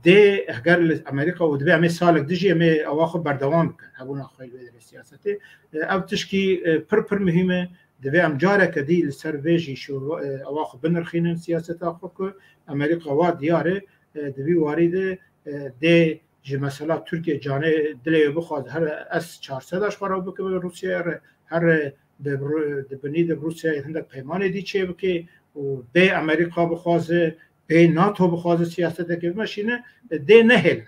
دي اگر امريكا و دبي سالك دجي ما اواخر بردوام كان ابونا خيل بدر سياسته او تشكي پر مهمه دبي ام جاره كدي السرفيجي شو اواخر بنرخين سياسه اخوك امريكا و دياره دبي وارد دي جه مثلا ترکیه جانه دلی بخواد هر اس 400 اش خراب بکنه روسیه هر بنید روسیه هندک پیمان دی چه بکه و به امریکا بخوازه به ناتو بخوازه سیاست که ماشینه ده نهل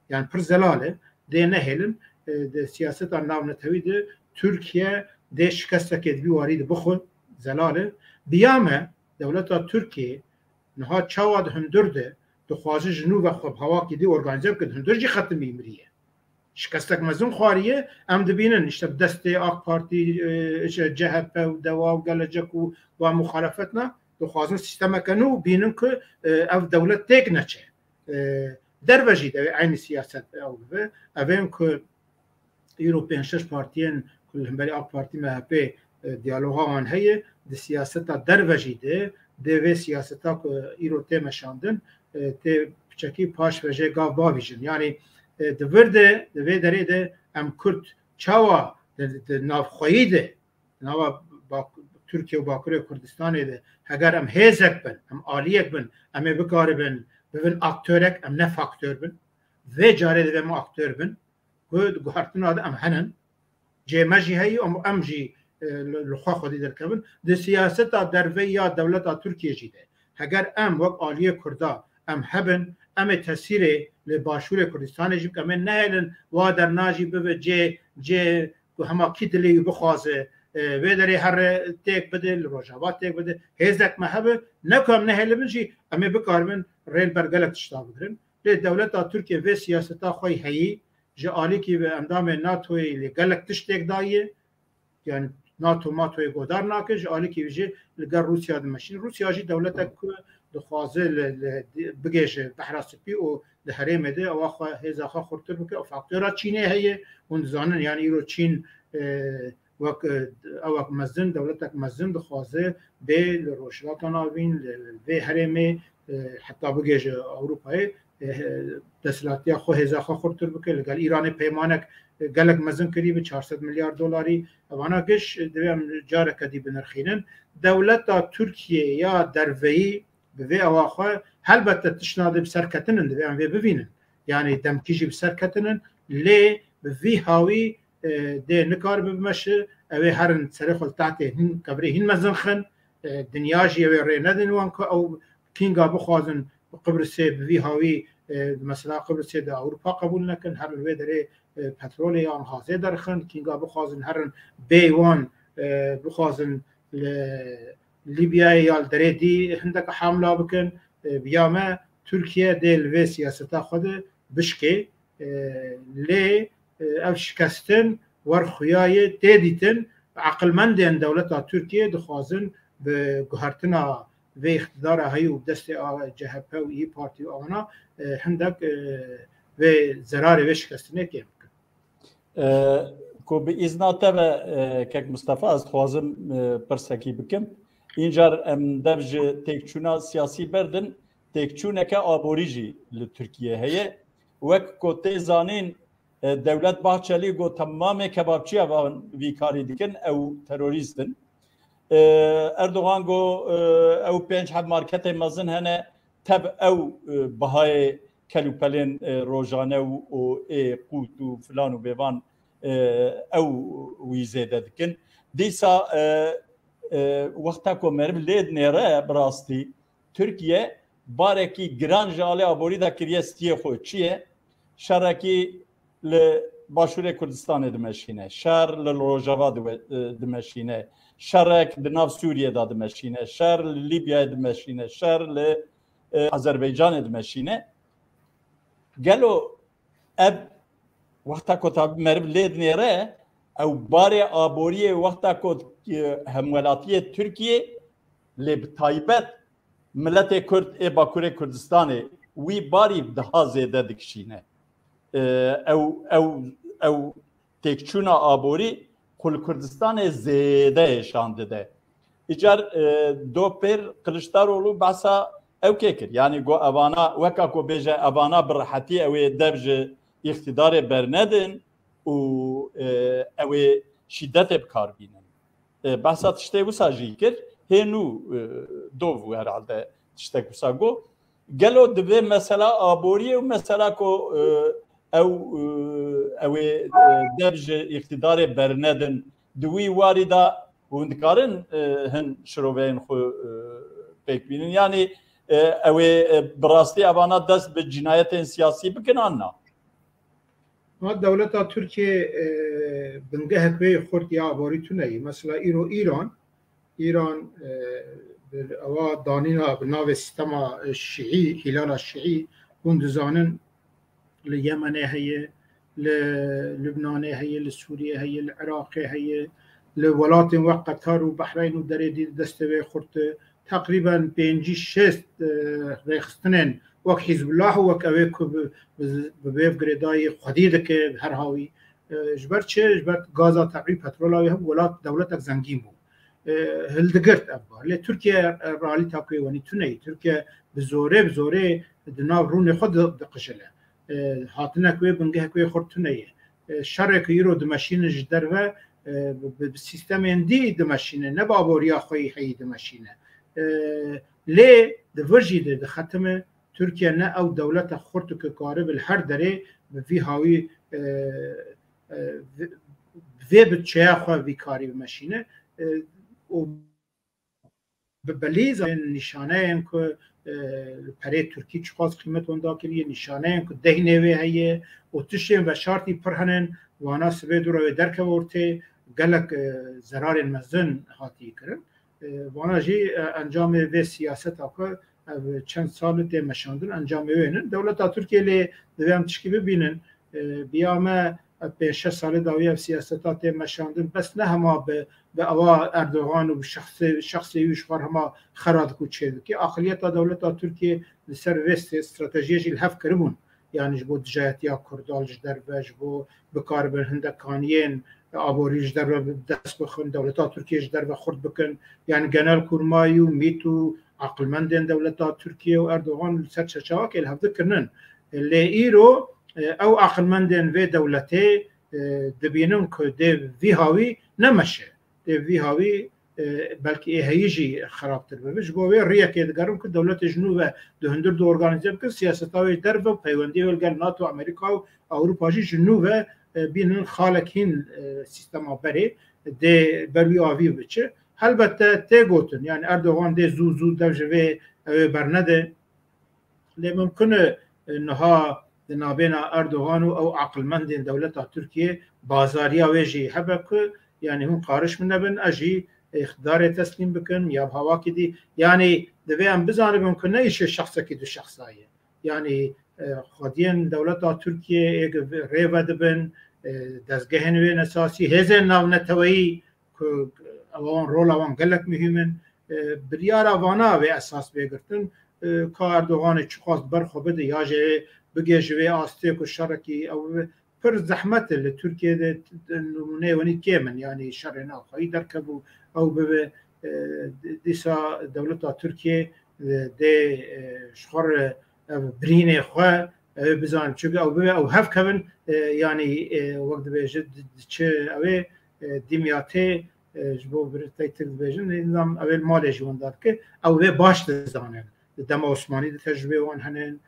یعنی پر زلاله ده نهلن ده سیاست ناو نتوید ترکیه ده شکست که دی وارد بخود زلاله بیامه دولت ترکیه نها چواد هندرده دخوازه جنوب خوب هوا کی دی ارگانیزه کرد هندرجی ختم میمریه شکستک مزون خواریه ام دبینن اشته دست آق پارتی جهت و دوا و گلجک و مخالفتنا دخوازه سیستم کنو بینن که او دولت تک نچه در وجید عین سیاست او اویم که ایروپین 6 پارتین کلهم بری آق پارتی مهپی دیالوغا آن هیه دی سیاست در وجیده دی سیاست که ایرو تیمشاندن ته چکی پاش وجه گاو باویجن یعنی دورده دوی داره ده ام کرد چاوا ناف خویده ناوا ترکیه و باکره کردستان ده اگر ام هیزک بن ام آلیک بن ام بکاره بن ببین اکتورک ام نف اکتور بن و جاره ده ام اکتور بن گوهرتون آده ام هنن جه مجی هی ام جی لخوا خودی در کبن ده سیاست در وی یا دولت ترکیه جیده اگر ام وقت آلیه کرده ام هبن ام تاثیر لباشور کردستان جب که من نهلن و در ناجی به جه همه کی دلی بخوازه و داری هر تک بده روجاوا تک بده هزک محبه نکم نهل بنجی ام بکار من ریل برگلک تشتا بدرن لی دولت ترکیه و سیاست خوی هی جالی کی به اندام ناتو لگلک تشتک دایه یعنی ناتو ماتوی گودار ناکش جالی کی وجه لگر روسیا دمشین روسیا جی دولت دخوازه بگیشه بحراسپی و دهریم ده او آخوا هزاخا خورتر بکه او فاکتورا چینه هیه اون زانن یعنی ایرو چین او مزن دولتک مزن دخوازه به روشلاتان آوین به هرمه حتی بگیشه اروپای دستلاتی خو هزاخا خورتر بکه لگل ایران پیمانک گلک مزن کری به 400 میلیارد دلاری وانا گش دویم جاره کدی بنرخینن دولت ترکیه یا دروی به اواخه البته تشناده بسرکتنن دویم و ببینن یعنی دمکیجی بسرکتنن لی به هاوی ده نکار بمشه اوه هرن سر خلطاته هن کبری هن مزنخن دنیاجی و ری ندن وان که او کینگا بخوازن قبرسه به هاوی مثلا قبرس ده اروپا قبول نکن هر الوی داره پترول یا غازه درخن کینگا بخوازن هرن بی وان بخوازن لیبیا یا داره دی هندک حمله بکن بیامه ترکیه دل و سیاست خود بشکه لی او شکستن ور خویای دیدیتن عقلمندین دولت ترکیه دخوازن به گهرتنا و اقتدار هایو دست جهپه و ای پارتی آنها هندک و ضرر و شکستنه که
کو به ازنا تبع که مصطفی از خوازم پرسکی بکم اینجار ام دبج تکچونا سیاسی بردن تکچونه که آبوریجی لترکیه هیه وک کو تیزانین دولت باحچلی گو تمام کبابچی اوان ویکاری دیکن او تروریستن اردوغان گو او پنج حب مارکت مزن هنه تب او بهای کلوپلین روزانه و قوت و فلان و بیوان او ویزیده دیکن دیسا وقتا کو مرب لید نیره براستی ترکیه بارکی گران جاله آبوری دا کریه ستیه خود چیه شرکی لباشور کردستان دمشینه شهر لروجاوا دمشینه شرک دناف سوریه دا دمشینه شهر لیبیا دمشینه شهر لآذربایجان دمشینه گلو اب وقتا کو تا مرب لید نیره او باری آبوری وقتا کو همولاتی ترکیه لب تایبت ملت کرد باکور کردستان وی باری daha زیاده دکشینه او تکچونا آبوری کل کردستان زیاده شانده ده ایجار دو پر کلشتاروğlu بحثا او که کرد یعنی گو اوانا وکا کو بیجه اوانا برحتی او درج اقتدار برندن و او شدت بکار بینن بحثا تشته وسا جی کرد هنو دوو herhalde tiştek wisa go gelo dibe mesela aboriye û mesela ko ew derje iktidarê bernedin di wî warî da hûn dikarin hin şiroveyên xwe pêk bînin yanî ew ê bi rastî evana dest bi cinayetên siyasî bikin an na
dewleta Tirkiye bingehek wê xurt ya aborî tuneyî mesela İran اوا دانینا بناو سیستم شیعی هلال شیعی اون دزانن لیمن هي للبنان هي لسوريا هي العراق هي لولات وقتار وبحرين ودريدي دستوي خرط تقريبا بينجي شست ريخستنن وك حزب الله وك اويك ببيف غريداي خديدك هر هاوي جبرت غازا تقريبا بترولاوي ولات دولتك زنگين بو هلدگرت ابار لی ترکیه رالی تاکوی ونی تونی ترکیه بزوره دناو رون خود دقشله هاتنه کوی بنگه کوی خورد تونیه شر کیرو دمشین جدر و سیستم اندی دمشینه نه بابوریا خوی حی دمشینه لی دورجی ده ختم ترکیه نه او دولت خورد که کاره بل هر دره وی هاوی وی بچه خو وی کاری بمشینه و بلیز نشانه این که پره ترکی چقدر قیمت وندا کریه نشانه این که ده نوه هیه و تشیم و شرطی پرهنن وانا سبه دو رو درک ورته گلک ضرار مزن حاتی کرن وانا جی انجام و سیاست که چند سال ده مشاندن انجام وینن دولت ترکیه لی دویم تشکی ببینن بیامه به 6 سال داوی سیاستات مشاندن بس نه هما به اوا اردوغان و شخصی وشوار هما خراد کوچه که اقلیت دولت ترکیه لسر وست استراتژی جل هف کربون یعنی جبو دجایت یا کردال جدر و جبو بکار به هندکانیین آبوری جدر و دست بخون دولت ترکیه جدر و خورد بکن یعنی گنال کورمایی و میتو عقلمندین دولت ترکیه و اردوغان لسر چچاوا که الهف ذکرنن لی ایرو او عقلمندین و دولته دبینن که ده وی هاوی نمشه ده وی هاوی بلکه هیجی خرابتر ببیش بوی ریا که دگرم که دولت جنوب ده هندر دو ارگانیزم که سیاست های درب و پیوندی ولگر ناتو امریکا و اروپا جی جنوب بینن خالکین سیستم بری ده بروی آوی بچه البته تی گوتن یعنی اردوغان ده زود دوجه و برنده لی ممکنه نها نابینا اردوغان و عقلمند دولت ترکیه بازاریا ویجی هبک یعنی هم قارش من نبن اجی اقتدار تسلیم بکن یا هوا کی دی یعنی دوام بزانم که نیشه شخص کی دو شخصایه یعنی خودین دولت ترکیه یک ریو دبن دزگهن وین اساسی هزن ناو نتوی که اوان رول اوان گلک مهمن بریار وانا و اساس بگرتن که اردوغان چخواست برخوبه یا جه بگه جوه آستیک و شرکی او پر زحمت لترکیه ده نمونه ونی کیمن یعنی شر ناخوایی درکبو او به دیسا دولت ترکیه ده شخور برین خواه بزنم چون او به او هف کن یعنی وقت به جد چه اوه دیمیاته جبو برای تلویزیون نظام اول مال جوان داد که او به باش دزانن دم عثمانی تجربه وان هنن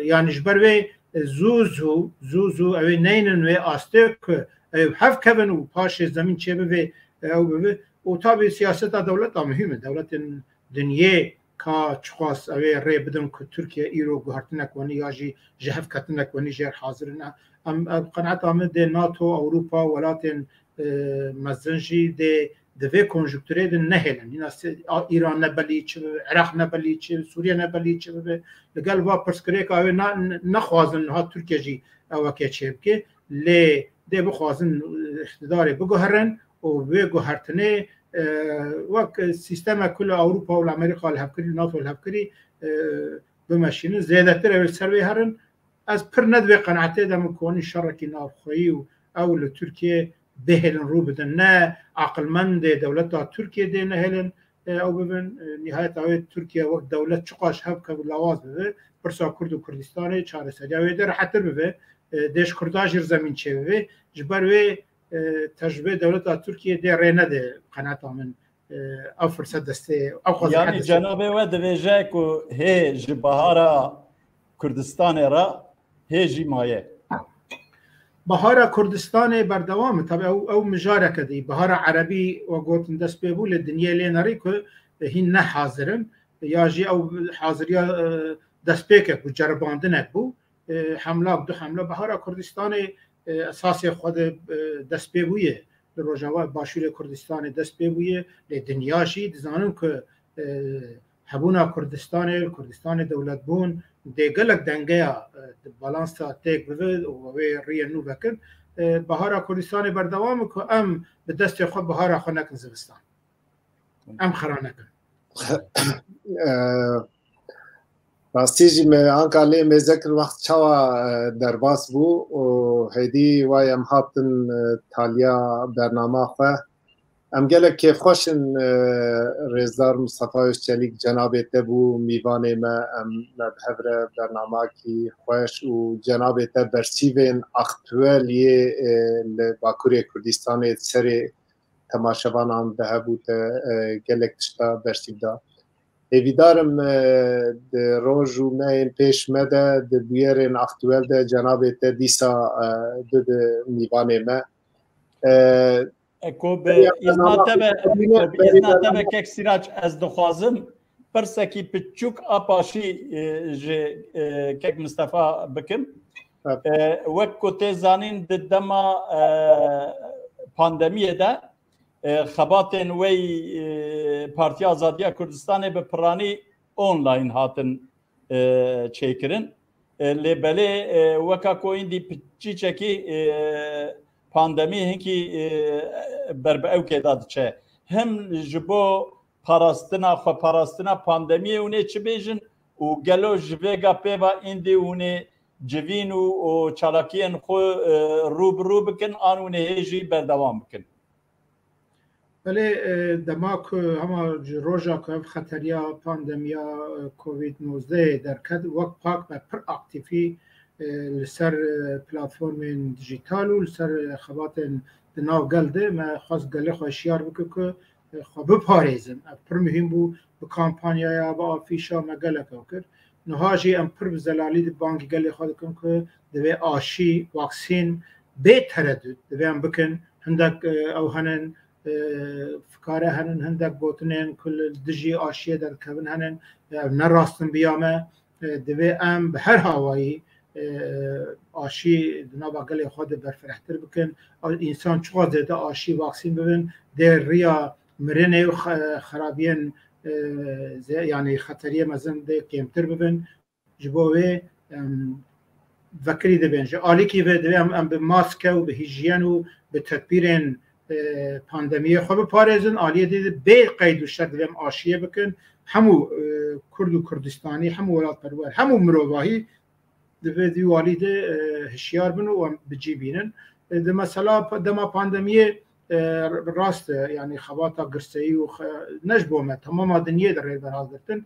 یعنی جبر زوزو اوه نینن و آسته که هف کن و پاش زمین چه به او به و تابع سیاست دولت مهمه دولت دنیا که چخواست اوه ری بدن که ترکیه ایرو گهرتنک ونی یا جی جهف کتنک ونی جر حاضرنا ام قناعت آمد ناتو اروپا ولاتن مزنجی دوی کنجکتوره ده نهلن ایران نبلی چه عراق نبلی چه سوریه نبلی چه لگل وا پرسکره که اوه نخوازن ها ترکیه جی اوه که چه بکه لی ده بخوازن اقتدار بگوهرن و بگوهرتنه وک سیستم کل اروپا و امریکا الهفکری ناتو الهفکری بمشینه زیاده تر اوه سروی هرن از پر ندوی قناعته دم کنی شرکی نافخویی و او لترکیه بهلن رو بدن نه عقلمند دولت ترکیه ده نهلن او ببین نهایت اوه ترکیه وقت دولت چقاش هب که لواز ببه برسا کرد و کردستان چاره سری اوه ده راحتر ببه دیش کرداجر زمین چه ببه جبر وی تجربه دولت ترکیه ده رینه ده قناعت آمن او فرصت دسته او خوزه
یعنی جنابه و دویجه که هی جبهارا کردستان را هی جی مایه
بهار کردستان بردوام طبعا او مجاره کدی بهار عربی و گوتن دست ببول دنیا لینری که هین نه حاضرن یا جی او حاضریا دست بکه و جرباندن بو حمله دو حمله بهار کردستان اساس خود دست ببویه روجاوا باشور کردستان دست ببویه دنیا جی دزانم که حبونا کردستان دولت بون دیگلک دنگه بالانس تا تک بود و ریه نو بکن بهار کردستان بردوام که ام به دست خود بهار خود نکن زمستان ام خرا نکن
راستی جی آنکه لی مذکر وقت چوا درباس بو و هیدی وای ام هاتن تالیا برنامه خواه ام گلک کیف خوشن رزدار مصطفی چلیک جنابت بو میوانه ما ام بهبره برنامه کی خوش و جنابت برسیوین اکتوالیه لباکوری کردستان سری تماشاوان هم ده بود گلک تشتا برسیو دا ایویدارم روز و مین پیش مده ده بیارین اکتوال ده جنابت دیسا ده میوانه ما
کو به ایزنا تبه که سیراج از دخوازم پرسکی پچوک آپاشی که مصطفی بکم وقت که تزانین دما پاندمیه ده خباتن وی پارتی آزادی کردستان به پرانی آنلاین هاتن چیکرن لبله وقت که این دی پچی چکی پاندمی هنگی بربع او که داد چه هم جبو پاراستنا پاندمی اونه چه بیشن و گلو جویگا پیبا ایندی اونه جوین و چالاکین خو روب بکن آنونه هیجی بردوام بکن
بله دماغ همه روزا که خطریا پاندمیا کووید 19 در کد وقت پاک و پر اکتیفی لسر پلاتفورم دیجیتال و لسر خبات دناو گلده ما خواست گله خوشیار بکن که خواه بپاریزم پر مهم بو به کامپانیا یا با آفیشا ما گله کرد نهاجی ام پر بزلالی دی بانکی گله خواهد کن که دوی آشی واکسین به تردد دوی ام بکن هندک او هنن فکاره هنن هندک بوتنین کل دجی آشیه در کبن هنن نراستن بیامه دوی ام به هر هوایی آشی نابا گلی خود برفرحتر بکن انسان چقدر زیاده آشی واکسین ببین در ریا مرنه و خرابین یعنی خطریه مزن ده کمتر ببین جبوه وکری دبین جا آلی که دوی ام به ماسک و به هیجین و به تدبیر پاندمیه خوب پارزن آلیه دیده به قید و شرط دوی آشیه بکن همو کرد و کردستانی همو ولایت پرور همو مروواهی دوی دیوالی ده هشیار بن و بجی بینن ده مثلا دما پاندمیه راست یعنی خواتا گرسایی و نجبومه تمام دنیا در ریل برحال گرتن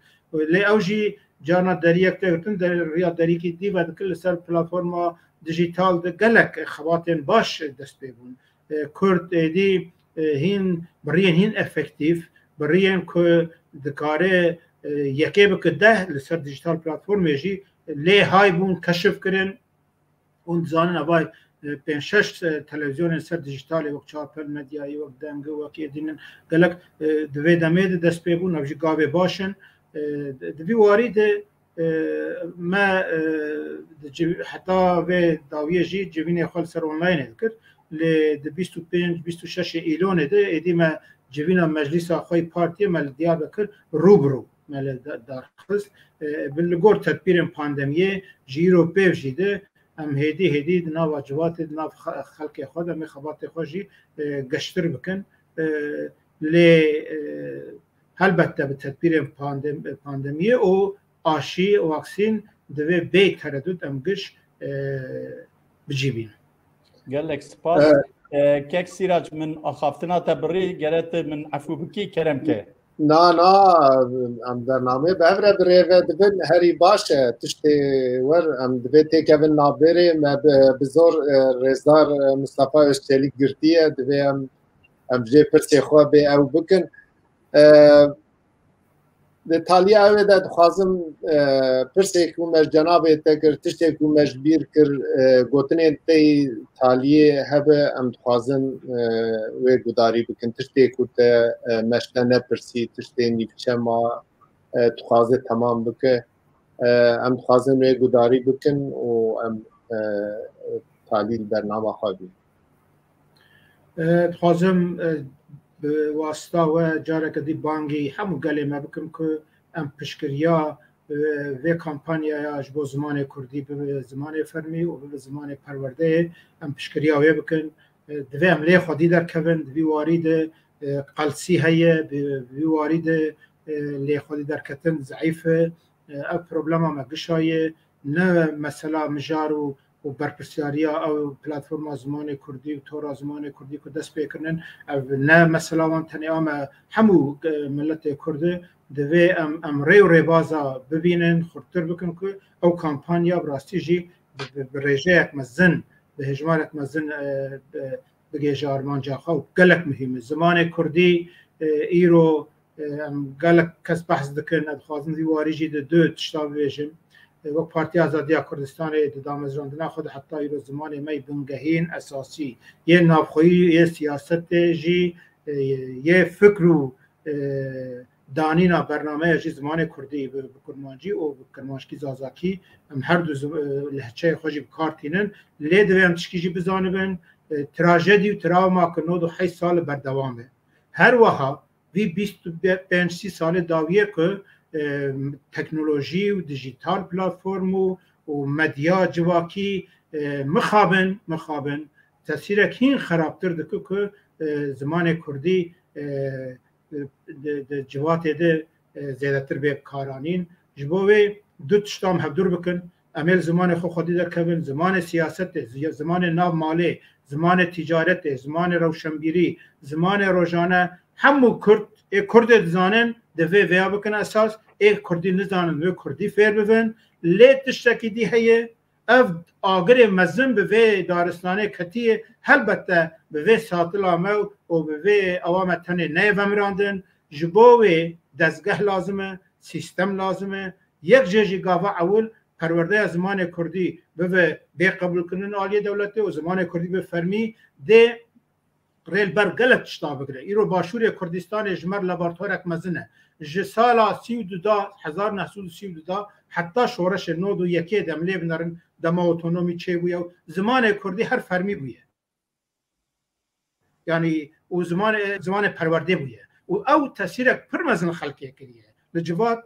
لی اوجی جانا دریک تگرتن در ریا دریکی دی و کل سر پلاتفورم دیجیتال ده گلک خواتین باش دست بیبون کرد دی هین برین هین افکتیف برین که دکاره یکی بکده لسر دیجیتال پلاتفورم یجی لی های بون کشف کرن اون زانن اوای 5-6 تلویزیون سر دیجیتالی وقت چارپل مدیایی وقت دنگه وقت دینن گلک دوی دمید دست بیبون نوجی گاوه باشن دوی وارد ما حتی و داویه جی جوین خال سر اونلاین کرد ل 25-26 ایلون ده ایدی ما جوین مجلس آخوی پارتی مال دیار بکر روبرو مال دارخست بالگور تدبیر پاندمیه جیرو پیو جیده ام هدی ناو جوات ناو خلق خود ام خبات خوشی گشتر بکن ل البته به تدبیر پاندمیه او آشی واکسین دوی بی تردد ام گش بجیبین
گلک سپاس کک سیراج من آخافتنا تبری گرت من عفو بکی کرم که
نا ام برنامه بهره بریوه دبن هری باشه تشتی ور ام دوی تیکوین نابری ما بزور رزدار مصطفی اشتیلی گرتیه دوی ام جه پرسی خواه بی او بکن دتالیا اوه ده دخوازم پرسی کومش جنابه تکر تشتی کومش بیر کر گوتنه تی تالیه هبه ام دخوازم و گداری بکن تشتی کوته مشته نپرسی تشتی نیفچه ما دخوازه تمام بکن ام دخوازم و گداری بکن و ام تالیل برنامه خوابی
دخوازم به واسطه و جاره که دی بانگی همو گلی ما بکم که ام پشکریا و کمپانیا یا جبو زمان کردی به زمان فرمی و به زمان پرورده ام پشکریا و بکن دوی عمله خودی در کون دوی وارد قلسی هیه دوی وارد لی خودی در کتن ضعیفه او پروبلما مگشای نه مثلا مجارو و برپرسیاریا او پلتفرم زمان کردی و تورا زمان کردی که دست بکرنن نه مثلا وان تنیام همو ملت کرده دوی ام ری بازا ببینن خورتر بکن که او کامپانیا براستی جی به ریجه یک مزن به هجمار یک مزن بگیجه آرمان جاخوا و گلک مهمه زمان کردی ایرو گلک کس بحث دکن ادخوازن دیواری جی دو تشتا بیجن و پارتی آزادی کردستان دامزراندن خود حتی ایرو زمان می بنگهین اساسی یه نافخویی یه سیاست جی یه فکر و دانینا برنامه جی زمان کردی به کرمانجی و کرمانشکی زازاکی هر دو لهچه خوشی بکارتینن لی دوی هم تشکی جی بزانبن تراژدی و تراوما که 9 سال بردوامه هر وها وی 25-30 سال داویه که تکنولوژی و دیجیتال پلتفرم و مدیا جواکی مخابن تاثیر کین خرابتر دکه که زمان کردی جوات ده زیادتر به کارانین جبوه دو تشتام هفدور بکن عمل زمان خودی در کبن زمان سیاست زمان ناب مالی زمان تجارت زمان روشنبیری زمان روزانه همو کرد زانن دوی ویا بکن اساس کردی نزانن و کردی فیر ببین لیت تشتکی دی هیه اف آگر مزن به دارستانه کتیه البته به ساطل آمو و به اوام تنه نه ومراندن جبوه دستگاه لازمه سیستم لازمه یک جیجی گاوا اول پرورده زمان کردی به قبول کنن عالی دولته و زمان کردی به فرمی ده ریل بر گلت شتا بگره ایرو باشوری کردستان جمر لابراتوارک مزنه ج سالا 1932 حتی شورش نود و یکی دملی بنرن دما اوتونومی چه بویه زمان کردی هر فرمی بویه یعنی او زمان پرورده بویه و او تاثیرک پر مزن خلقی کریه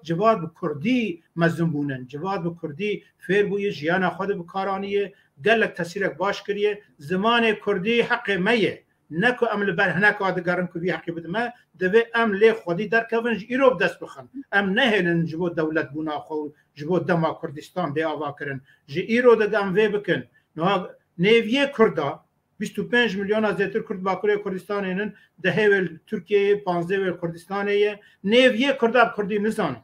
جواد به کردی مزن بونن جواد به کردی فیر بویه جیان خود بکارانیه گلک تاثیرک باش کریه زمان کردی حق میه نکو عمل بر هناك ادگارن کو بی حقی بدمه دوی ام لی خودی در کونج ایرو دست بخن ام نهلن جبو دولت بونا خو جبو دما کردستان به آوا کرن ج ایرو دگم وی بکن نو نیویه کردا 25 میلیون از زیتر کرد باکوری کردستانن ده هول ترکیه 15 ول کردستانیه نیویه کردا کردی نزان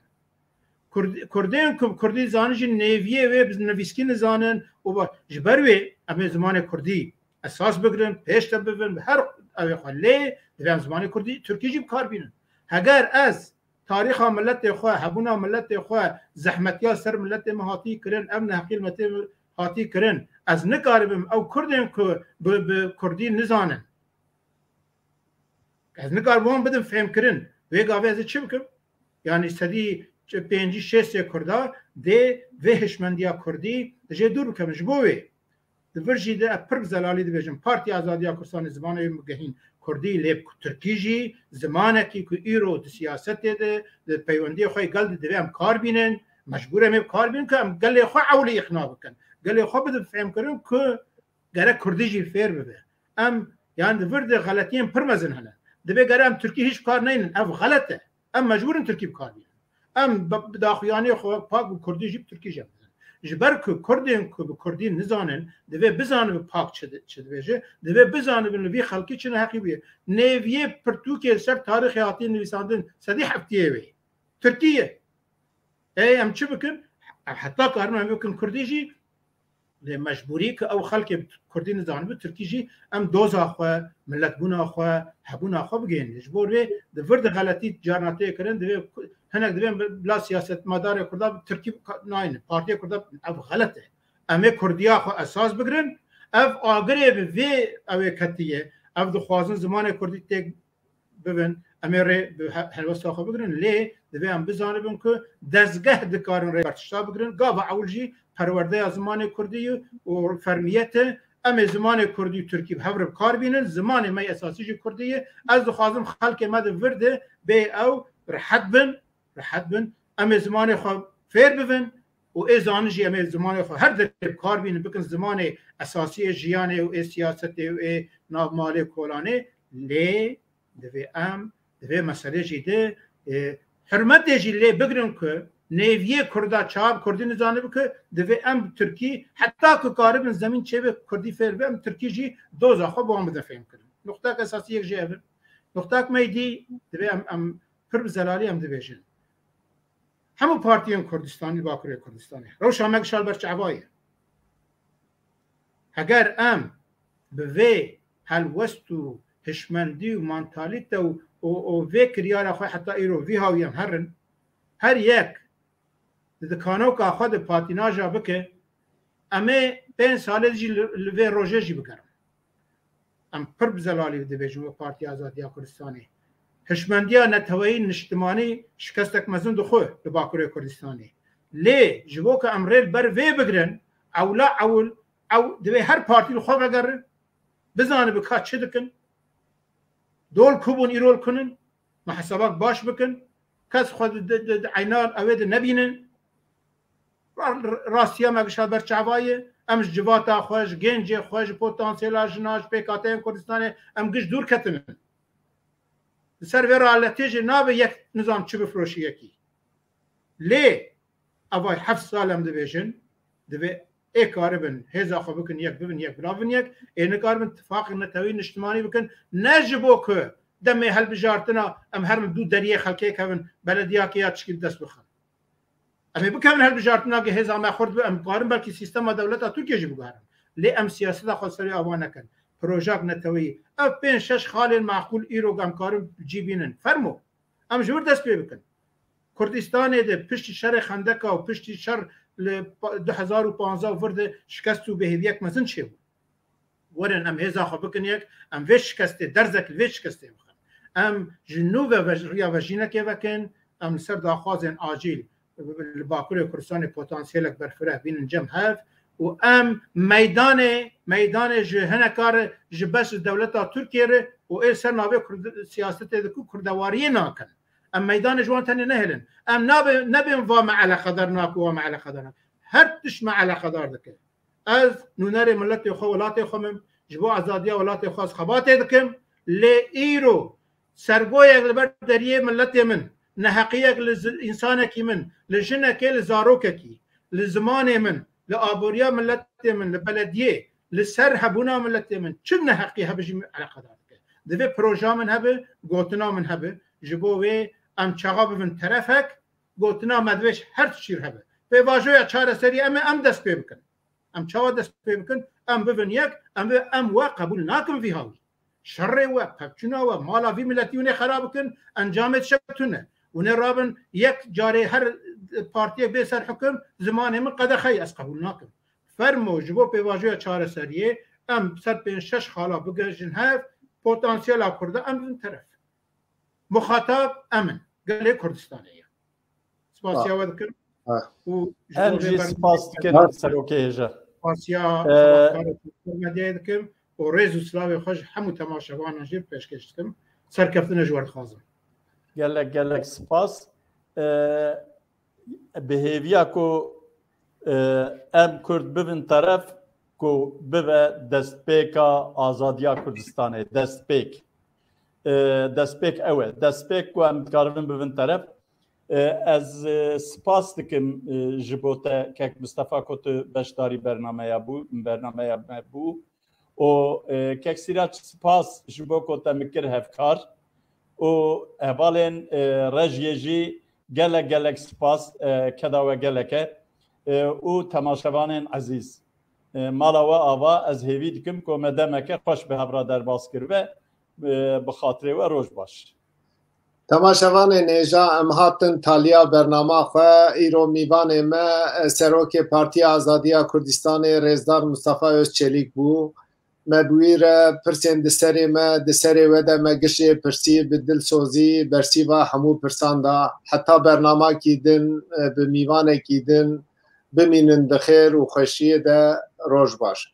کردین کو کردی زانج نیویه و نویسکی نزانن و جبروی ام زمان کردی اساس بگیرن پیش ببرن به هر اوی خالی دوام زمان کردی ترکی جیب کار بینن اگر از تاریخ ملت خو هبونا ملت خو زحمتیا سر ملت مهاتی کرن امن حقیقت هاتی کرن از نکاربم او کردیم که به کردی نزانن از نکاربم بدم فهم کرن و گاوی از چی بکم یعنی صدی 5-6 کردا ده وهشمندیا کردی جه دور بکم جبوی دورجی ده پر زلالی دبیجم پارتی آزادیا کردستان زمانه مگهین کردی لیب ترکیجی زمانه کی ایرو د سیاست ده د پیوندی خوی گل دوام کار بینن مجبورم ام کار بینن که ام گل خو اولی اقناع بکن گل خو بده فهم کنم که گره کردیجی فیر بده ام یعنی ورد غلطین پر مزن هنه دبی گره ام ترکی هیچ کار نینن ام غلطه ام مجبورن ترکی کار بینن ام داخلیانی خو پاک کردیجی ترکیجی جبر که کردین که به کردی نزانن دوی بزانه به پاک چه دویجه دوی بزانه به نوی خلقی چه حقی بیه نویه پرتو که سر تاریخ حیاتی نویساندن صدی هفتیه وی ترکیه ای ام چه بکن حتی کارنا هم بکن کردی جی مجبوری که او خلق کردی نزانه به ترکی جی ام دوزا خواه ملت بونا خواه هبونا خواه بگین جبور وی دورد غلطی جارناته کرن دوی هناك دبين بلا سياسة مدار كردا تركيب ناين بارتي كردا أف غلطه أما كرديا خو أساس بقرن أف آگره بفي أوي كتيه أف دخوازن زمان كردي تك ببن أما ري هلوستا خو بقرن ليه دبي أم بزانه بن كو دزگه دكارن ري برتشتا بقرن قابا أولجي پرورده زمان كردي و فرميته أما زمان كردي تركي بحور بكار بينن زمان ما أساسي جي كردي از دخوازم خلق مد ورده بي أو رحت بن ام زمان خو فیر ببن و ای زانجی ام زمان خو هر در کار بین بکن زمان اساسی جیانه و ای سیاست و ای نابمال کولانه لی دوی مسئله جیده حرمت دیجی لی بگرن که نیویه کردا چاب کردی نزانه بکن دوی ام ترکی حتی که کاربن زمین چه به کردی فیر بی ام ترکی جی دوزا خو با هم بده فهم کرن نقطه که اساسی یک جی افر نقطه که میدی دوی ام پر زلالی هم دویشن همو پارتیان کردستانی باکوری کردستانی روشا مگشال برچعبایه اگر ام به وی هلوست و هشمندی و منتالیت و وی کریار خواه حتی ایرو وی هاوی هم هرن هر یک دکانو که خود پاتیناجا بکه امه 5 ساله جی لوی روژه جی بگرم ام پر بزلالی دویجم و پارتی آزادی کردستانی هشمندیا نتوایی نشتمانی شکستک مزن دخوه لباکوری کردستانی لی جبو که امریل بر وی بگرن اولا او دوی هر پارتی لخواه بگرن بزانه بکات چه دکن دول کوبون ایرول کنن محسابات باش بکن کس خود عینان اوید نبینن راستیا مگشاد بر چعوایه امش جواتا خوش گنج خوش پوتانسیلا جناش پیکاتین کردستانی ام گش دور کتنن سر و رالتیج ناب یک نظام چه بفروشی یکی لی اوای 7 سال هم دویشن دوی ای کار بن هزا خو بکن یک ببن یک براون یک این کار بن اتفاق نتوی اجتماعی بکن نجبو که دم هل بجارتنا ام هر دو دریه خلقی کون بلدیا که تشکیل دست بخن اما بکن هل بجارتنا که هزا ما خورد ام کارم بلکه سیستم دولت ترکیه جی بگارم لی ام سیاست خود سری آوان نکن پروژه نتوی اف 5-6 خال معقول ایرو گم کارم جیبینن فرمو ام جور دست پی بکن کردستان ده پشت شر خندقه و پشت شر 2015 ورده شکست و به یک مزن چه بود ورن ام هزا خو بکن یک ام وش کسته درزک وش کسته بخن ام جنوب و ریا وجینه که وکن ام سر داخوازن آجیل باکور کردستان پتانسیل برفره بین جم هف و ام میدان جهنه کار جبس دولت ترکیه و ای سر نابه سیاست دکو کردواری ناکن ام میدان جوان تنی نهلن ام نبیم و معلا قدر ناکو و معلا قدر هر تش معلا قدر دکه از نونر ملت خو ولات خو جبو ازادیا ولات خاص خبات دکم لی ایرو سرگوی اغلبر دریه ملت من نحقیق لإنسان کی من لجنه کی لزاروک کی لزمان من لآبوریا ملت من لبلدیه لسر هبونا ملت من چه نحقی هبجی علاقه دار دوی پروژه من هبه گوتنا من هبه جبو و ام چاقا ببن طرفک گوتنا مدوش هر چیر هبه به واژوی چهار سری ام دست پی بکن ام چاوا دست پی بکن ام ببن یک ام و قبول ناکم فی هاوی شر و پکچنا و مالا وی ملتیونه خراب کن انجامت شبتونه ونه رابن یک جاری هر پارتی به سر حکم زمان من قد خی از قبول ناکم فرمو جبو به واژوی چهار سریه ام 106 خالا بگشن هف پتانسیل کرده ام بن طرف مخاطب امن قال کردستانیه سپاس یا ودکر
و انجی سپاس دکر سروکه جا
سپاسیا مدیه دکم و ریز و سلاوی خوش همو تماشاوان جیر پیشکش دکم سرکفتن جوار خازم
گلک سپاس بهیویا کو ام کرد ببن طرف کو ببه دستپیکا آزادیا کردستانه دستپیک اوه دستپیک کو ام کاربن ببن طرف از سپاس دکم جبوته که مصطفی کت بشداری برنامه بو و که سیرات سپاس جبو کت مکر هفکار و احوالن رجیجی گلک سپاس کدا و گلکه و تماشاوان عزیز مالا و آوا از هیوی دکم که مدامه خوش به هبرا در باز کرده بخاطره و روش باش
تماشاوان نیجا ام هاتن تالیا برنامه خواه ایرو میوان ما سروک پارتی آزادیا کردستان رزدار مصطفی özçelik بو مبویر پرسین دسری ما دسری وده ما گشه پرسی بدل سوزی برسی و همو پرسان دا حتی برنامه کی دن به میوان کی دن بمینن بخیر و خوشی ده روش باش